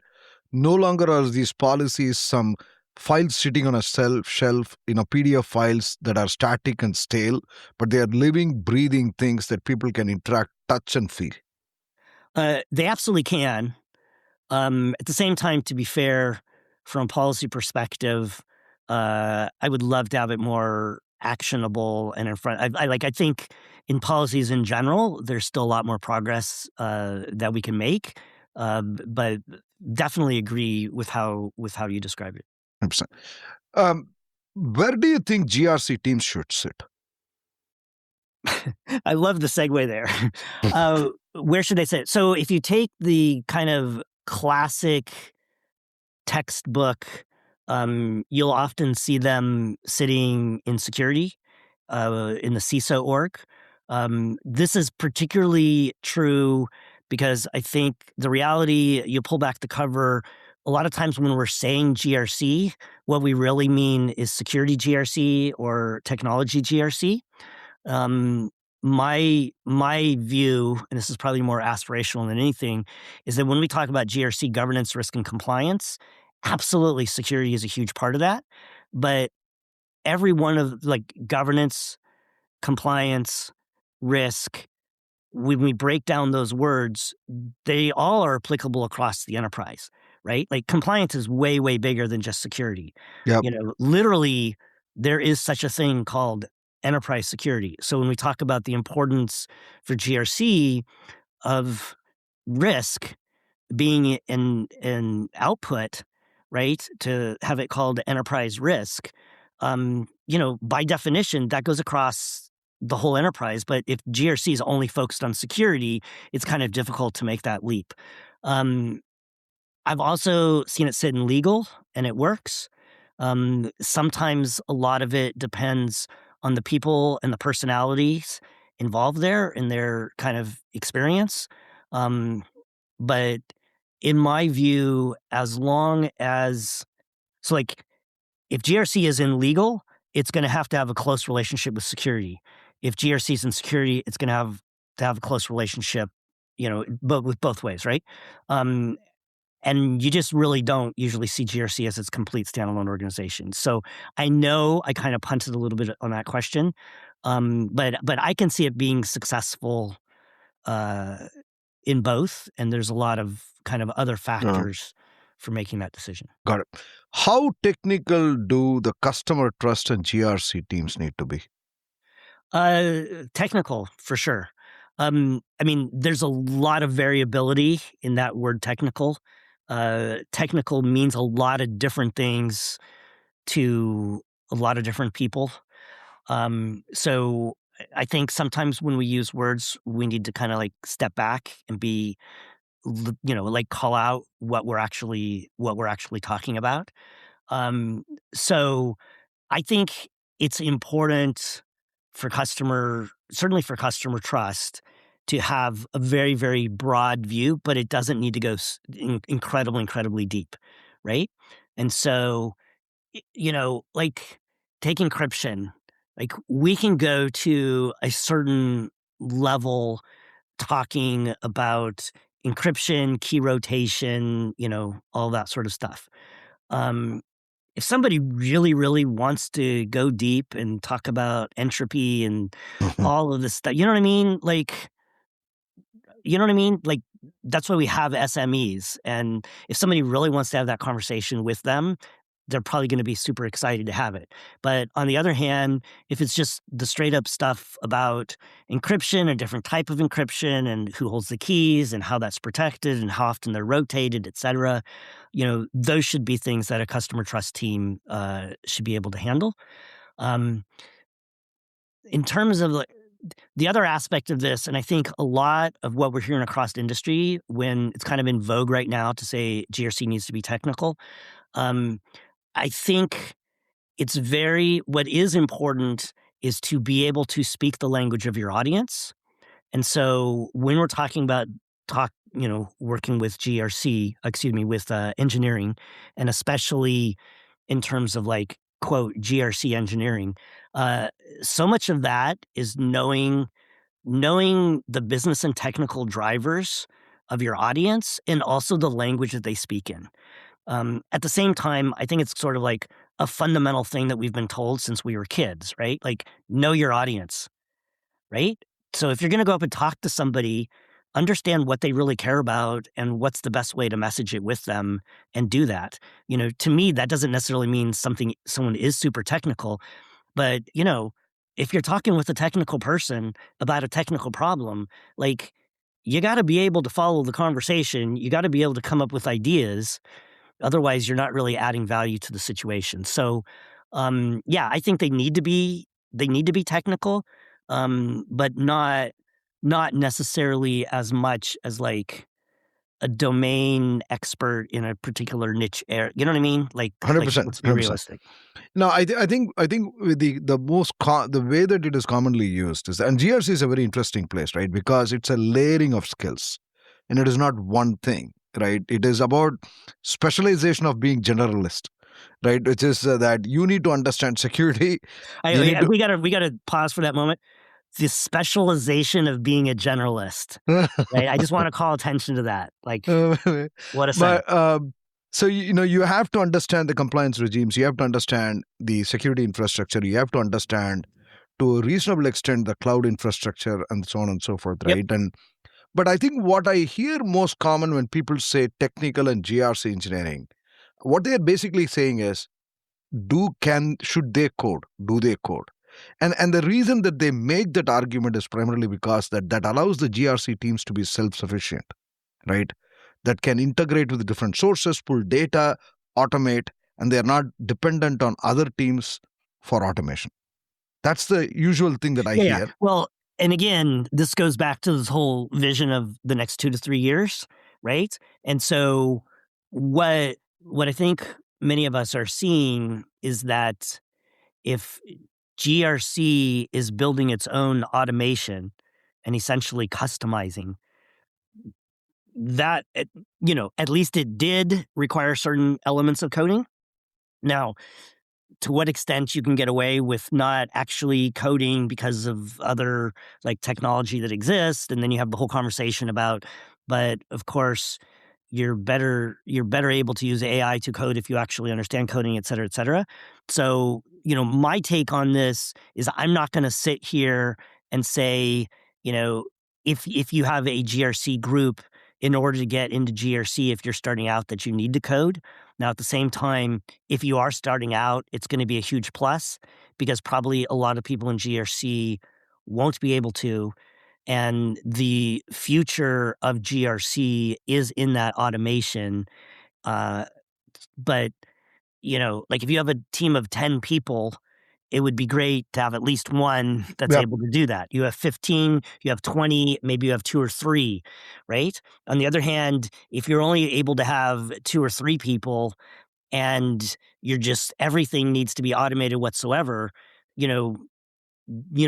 no longer are these policies some files sitting on a shelf, PDF files that are static and stale, but they are living, breathing things that people can interact, touch, and feel. They absolutely can. At the same time, to be fair, from a policy perspective, I would love to have it more actionable and in front. I think in policies in general, there's still a lot more progress that we can make, but definitely agree with how you described it. 100%. Where do you think GRC teams should sit? I love the segue there. Where should they sit? So if you take the kind of classic textbook, you'll often see them sitting in security, in the CISO org. This is particularly true because I think the reality, you pull back the cover, a lot of times when we're saying GRC, what we really mean is security GRC or technology GRC. My view, and this is probably more aspirational than anything, is that when we talk about GRC governance, risk, and compliance, absolutely security is a huge part of that, but every one of like governance, compliance, risk, when we break down those words, they all are applicable across the enterprise, right? Like compliance is way, way bigger than just security. Yep. Literally, there is such a thing called enterprise security. So when we talk about the importance for GRC of risk being an output, right, to have it called enterprise risk, by definition, that goes across the whole enterprise. But if GRC is only focused on security, it's kind of difficult to make that leap. I've also seen it sit in legal, and it works. Sometimes a lot of it depends on the people and the personalities involved there and their kind of experience. But in my view, as long as if GRC is in legal, it's going to have a close relationship with security. If GRC is in security, it's going to have a close relationship, but with both ways, right? And you just really don't usually see GRC as its complete standalone organization. So I know I kind of punted a little bit on that question, but I can see it being successful in both, and there's a lot of kind of other factors for making that decision. Got it. How technical do the customer trust and GRC teams need to be? Technical, for sure. There's a lot of variability in that word technical. Technical means a lot of different things to a lot of different people. So I think sometimes when we use words, we need to kind of like step back and be, like call out what we're actually talking about. So I think it's important certainly for customer trust, to have a very, very broad view, but it doesn't need to go incredibly, incredibly deep, right? And so, like take encryption, like we can go to a certain level talking about encryption, key rotation, all that sort of stuff. If somebody really, really wants to go deep and talk about entropy and all of this stuff, you know what I mean? Like, that's why we have SMEs. And if somebody really wants to have that conversation with them, they're probably going to be super excited to have it. But on the other hand, if it's just the straight up stuff about encryption, a different type of encryption, and who holds the keys and how that's protected and how often they're rotated, et cetera, those should be things that a customer trust team should be able to handle. In terms of the other aspect of this, and I think a lot of what we're hearing across industry when it's kind of in vogue right now to say GRC needs to be technical, I think what is important is to be able to speak the language of your audience. And so when we're talking about working with with engineering, and especially in terms of like, quote, GRC engineering, so much of that is knowing the business and technical drivers of your audience and also the language that they speak in. At the same time, I think it's sort of like a fundamental thing that we've been told since we were kids, right? Like, know your audience, right? So if you're going to go up and talk to somebody, understand what they really care about and what's the best way to message it with them and do that. To me, that doesn't necessarily mean someone is super technical, but, if you're talking with a technical person about a technical problem, like, you got to be able to follow the conversation. You got to be able to come up with ideas. Otherwise, you're not really adding value to the situation. So, I think they need to be technical, but not necessarily as much as like a domain expert in a particular niche area. You know what I mean? Like 100%. Let's be realistic. No, I think with the way that it is commonly used is, and GRC is a very interesting place, right? Because it's a layering of skills, and it is not one thing, right? It is about specialization of being generalist, right? Which is that you need to understand security. We gotta pause for that moment. The specialization of being a generalist, right? I just want to call attention to that. Like, what a but So, you have to understand the compliance regimes, you have to understand the security infrastructure, you have to understand to a reasonable extent the cloud infrastructure and so on and so forth, Yep. right? But I think what I hear most common when people say technical and GRC engineering, what they're basically saying is, should they code? Do they code? And the reason that they make that argument is primarily because that allows the GRC teams to be self-sufficient, right? That can integrate with different sources, pull data, automate, and they're not dependent on other teams for automation. That's the usual thing that I Yeah. hear. Well, and again, this goes back to this whole vision of the next 2 to 3 years, right? And so what I think many of us are seeing is that if GRC is building its own automation and essentially customizing that, at least it did require certain elements of coding. Now, to what extent you can get away with not actually coding because of other like technology that exists, and then you have the whole conversation about, but of course you're better able to use AI to code if you actually understand coding, et cetera, et cetera. So, my take on this is I'm not going to sit here and say, you know, if you have a GRC group, in order to get into GRC, if you're starting out, that you need to code. Now, at the same time, if you are starting out, it's going to be a huge plus because probably a lot of people in GRC won't be able to. And the future of GRC is in that automation. Uh, but, like if you have a team of 10 people, it would be great to have at least one that's Yep. able to do that. You have 15, you have 20, maybe you have 2 or 3, right? On the other hand, if you're only able to have 2 or 3 people and you're just everything needs to be automated whatsoever, you know,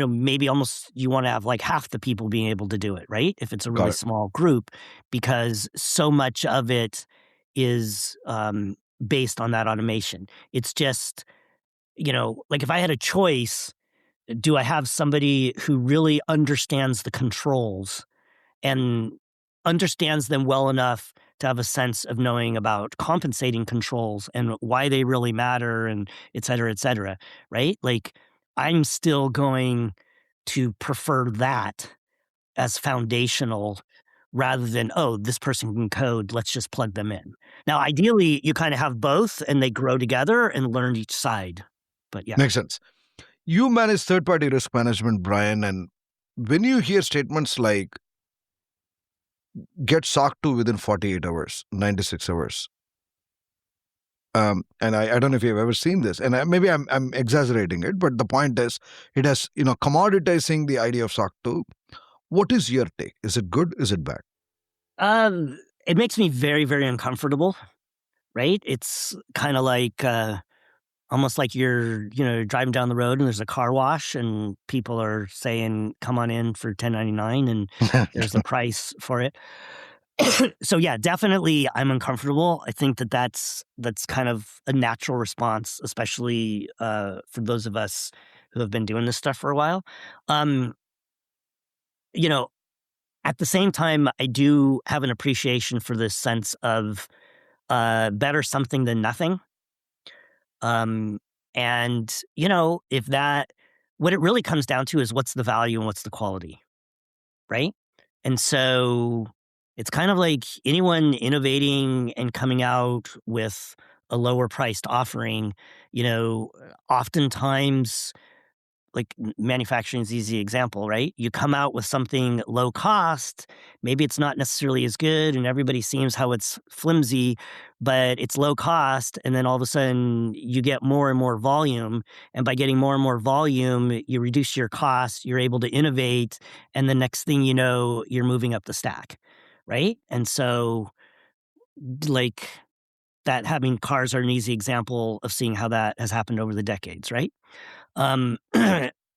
maybe almost you want to have like half the people being able to do it, right? If it's a Got really it. small group, because so much of it is based on that automation. It's just, like if I had a choice, do I have somebody who really understands the controls and understands them well enough to have a sense of knowing about compensating controls and why they really matter and et cetera, right? Like I'm still going to prefer that as foundational rather than, oh, this person can code, let's just plug them in. Now, ideally, you kind of have both and they grow together and learn each side. But yeah. Makes sense. You manage third-party risk management, Brian, and when you hear statements like get SOC 2 within 48 hours, 96 hours, and I don't know if you've ever seen this, and maybe I'm exaggerating it, but the point is, it has commoditizing the idea of SOC 2. What is your take? Is it good? Is it bad? It makes me very, very uncomfortable, right? It's kind of like almost like you're, driving down the road and there's a car wash and people are saying, come on in for $10.99 and there's a price for it. So yeah, definitely I'm uncomfortable. I think that's kind of a natural response, especially for those of us who have been doing this stuff for a while. Um, you know, at the same time, I do have an appreciation for this sense of better something than nothing. Um, and if that, what it really comes down to is what's the value and what's the quality, right? And so it's kind of like anyone innovating and coming out with a lower priced offering, oftentimes like manufacturing is an easy example, right? You come out with something low cost, maybe it's not necessarily as good and everybody seems how it's flimsy, but it's low cost. And then all of a sudden you get more and more volume. And by getting more and more volume, you reduce your costs, you're able to innovate. And the next thing you know, you're moving up the stack, right? And so like that having cars are an easy example of seeing how that has happened over the decades, right? Um,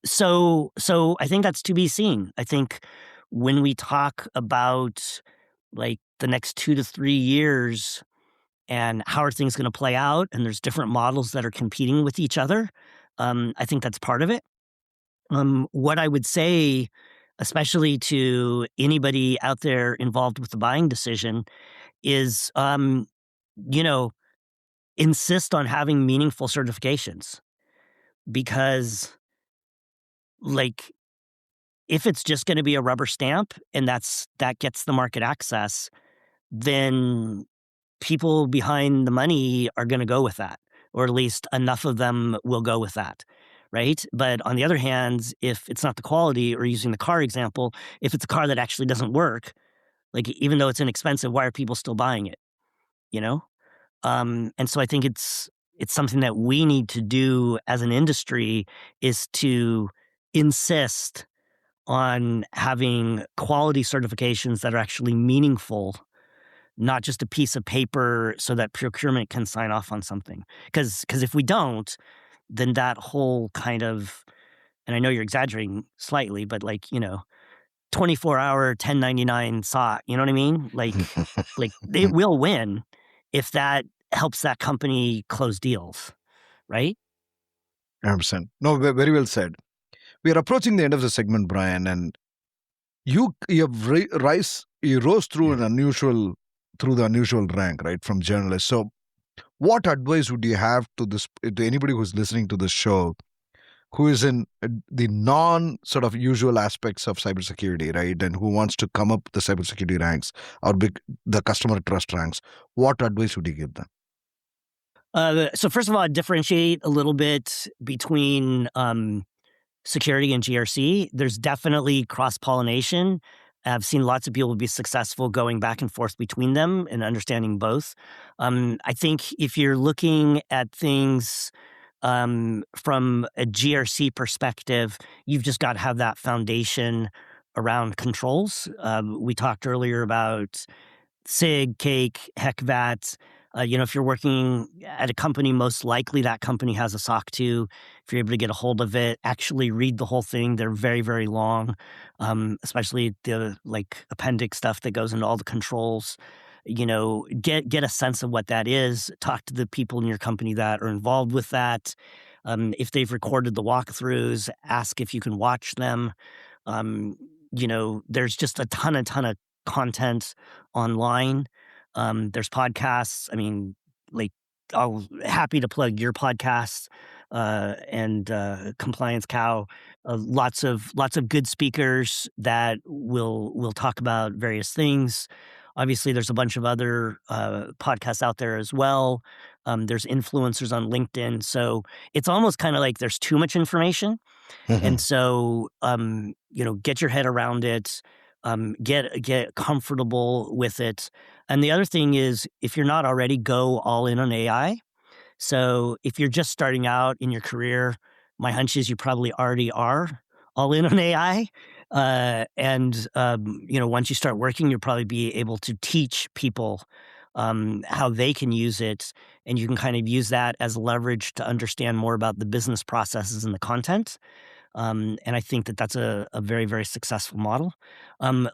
so I think that's to be seen. I think when we talk about like the next 2 to 3 years and how are things going to play out, and there's different models that are competing with each other, I think that's part of it. What I would say, especially to anybody out there involved with the buying decision, is, you know, insist on having meaningful certifications, because like if it's just going to be a rubber stamp and that gets the market access, then people behind the money are going to go with that, or at least enough of them will go with that, right? But on the other hand, if it's not the quality, or using the car example, if it's a car that actually doesn't work, like even though it's inexpensive, why are people still buying it? You know? And so I think it's something that we need to do as an industry, is to insist on having quality certifications that are actually meaningful, not just a piece of paper so that procurement can sign off on something. Because if we don't, then that whole kind of, and I know you're exaggerating slightly, but 24-hour 1099 SOC, you know what I mean? Like they will win if that helps that company close deals, right? 100%. No, very well said. We are approaching the end of the segment, Brian, and you rose through the unusual rank, right, from journalists. So, what advice would you have to anybody who's listening to this show, who is in the non sort of usual aspects of cybersecurity, right, and who wants to come up the cybersecurity ranks or the customer trust ranks? What advice would you give them? So first of all, I'd differentiate a little bit between security and GRC. There's definitely cross-pollination. I've seen lots of people be successful going back and forth between them and understanding both. I think if you're looking at things from a GRC perspective, you've just got to have that foundation around controls. We talked earlier about SIG, CAKE, HECVAT. If you're working at a company, most likely that company has a SOC 2. If you're able to get a hold of it, actually read the whole thing. They're very, very long, especially the appendix stuff that goes into all the controls. Get a sense of what that is. Talk to the people in your company that are involved with that. If they've recorded the walkthroughs, ask if you can watch them. There's just a ton of content online. There's podcasts. I mean, I'm happy to plug your podcast and Compliance Cow. Lots of good speakers that will talk about various things. Obviously, there's a bunch of other podcasts out there as well. There's influencers on LinkedIn. So it's almost kind of like there's too much information. And so, get your head around it, get comfortable with it. And the other thing is, if you're not already, go all in on AI. So if you're just starting out in your career, my hunch is you probably already are all in on AI. Once you start working, you'll probably be able to teach people how they can use it. And you can kind of use that as leverage to understand more about the business processes and the content. And I think that that's a very, very successful model.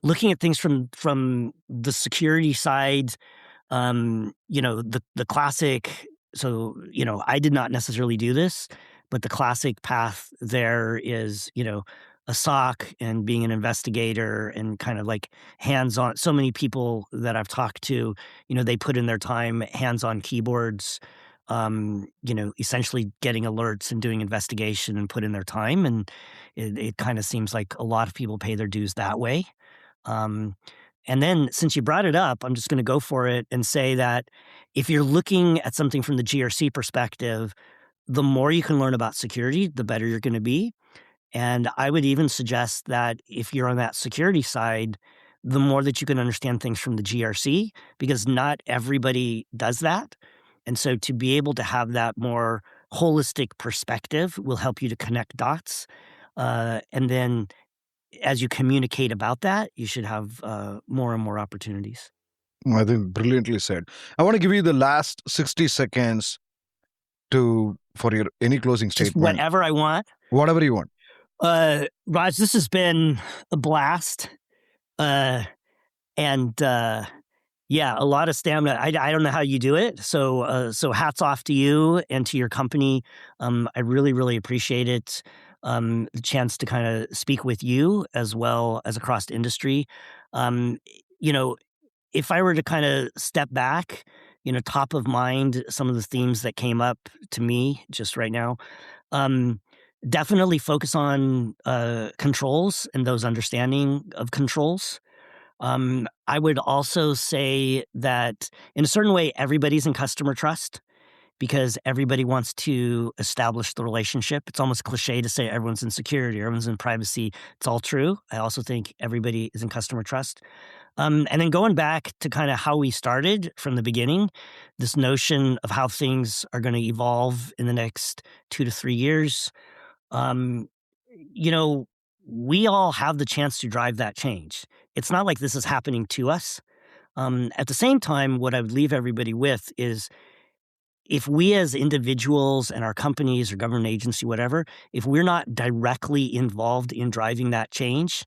Looking at things from the security side, the classic. So, I did not necessarily do this, but the classic path there is, a SOC and being an investigator and kind of like hands-on. So many people that I've talked to, they put in their time hands-on keyboards, essentially getting alerts and doing investigation and put in their time. And it kind of seems like a lot of people pay their dues that way. And then since you brought it up, I'm just going to go for it and say that if you're looking at something from the GRC perspective, the more you can learn about security, the better you're going to be. And I would even suggest that if you're on that security side, the more that you can understand things from the GRC, because not everybody does that. And so to be able to have that more holistic perspective will help you to connect dots. And then as you communicate about that, you should have more and more opportunities. I think brilliantly said. I want to give you the last 60 seconds for your any closing statement. Just whatever I want. Whatever you want. Raj, this has been a blast. A lot of stamina. I don't know how you do it. So hats off to you and to your company. I really, really appreciate it. The chance to kind of speak with you as well as across industry. If I were to kind of step back top of mind, some of the themes that came up to me just right now. Definitely focus on controls and those understanding of controls. I would also say that in a certain way, everybody's in customer trust because everybody wants to establish the relationship. It's almost cliche to say everyone's in security, everyone's in privacy. It's all true. I also think everybody is in customer trust. And then going back to kind of how we started from the beginning, this notion of how things are going to evolve in the next 2 to 3 years, um, we all have the chance to drive that change. It's not like this is happening to us. At the same time, what I would leave everybody with is if we as individuals and our companies or government agency, whatever, if we're not directly involved in driving that change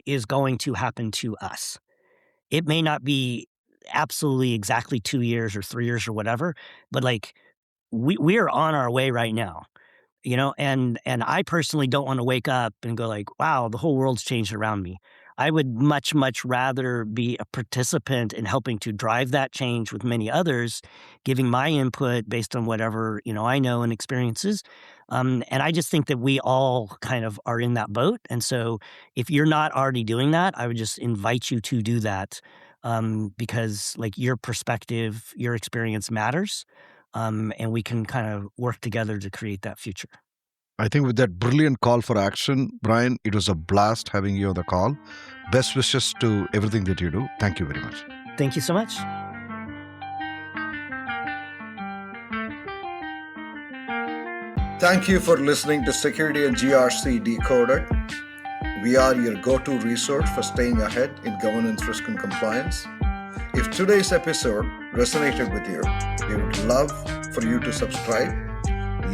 is going to happen to us. It may not be absolutely exactly 2 years or 3 years or whatever, but like we are on our way right now. And I personally don't want to wake up and go like, wow, the whole world's changed around me. I would much, much rather be a participant in helping to drive that change with many others, giving my input based on whatever, I know and experiences. And I just think that we all kind of are in that boat. And so if you're not already doing that, I would just invite you to do that because like your perspective, your experience matters. And we can kind of work together to create that future. I think with that brilliant call for action, Bryan, it was a blast having you on the call. Best wishes to everything that you do. Thank you very much. Thank you so much. Thank you for listening to Security and GRC Decoded. We are your go-to resource for staying ahead in governance, risk, and compliance. If today's episode resonated with you, we would love for you to subscribe,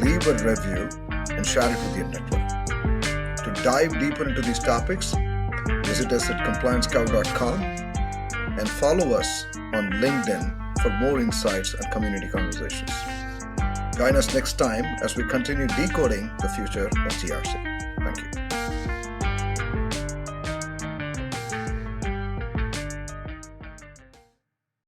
leave a review, and share it with your network. To dive deeper into these topics, visit us at compliancecow.com and follow us on LinkedIn for more insights and community conversations. Join us next time as we continue decoding the future of GRC.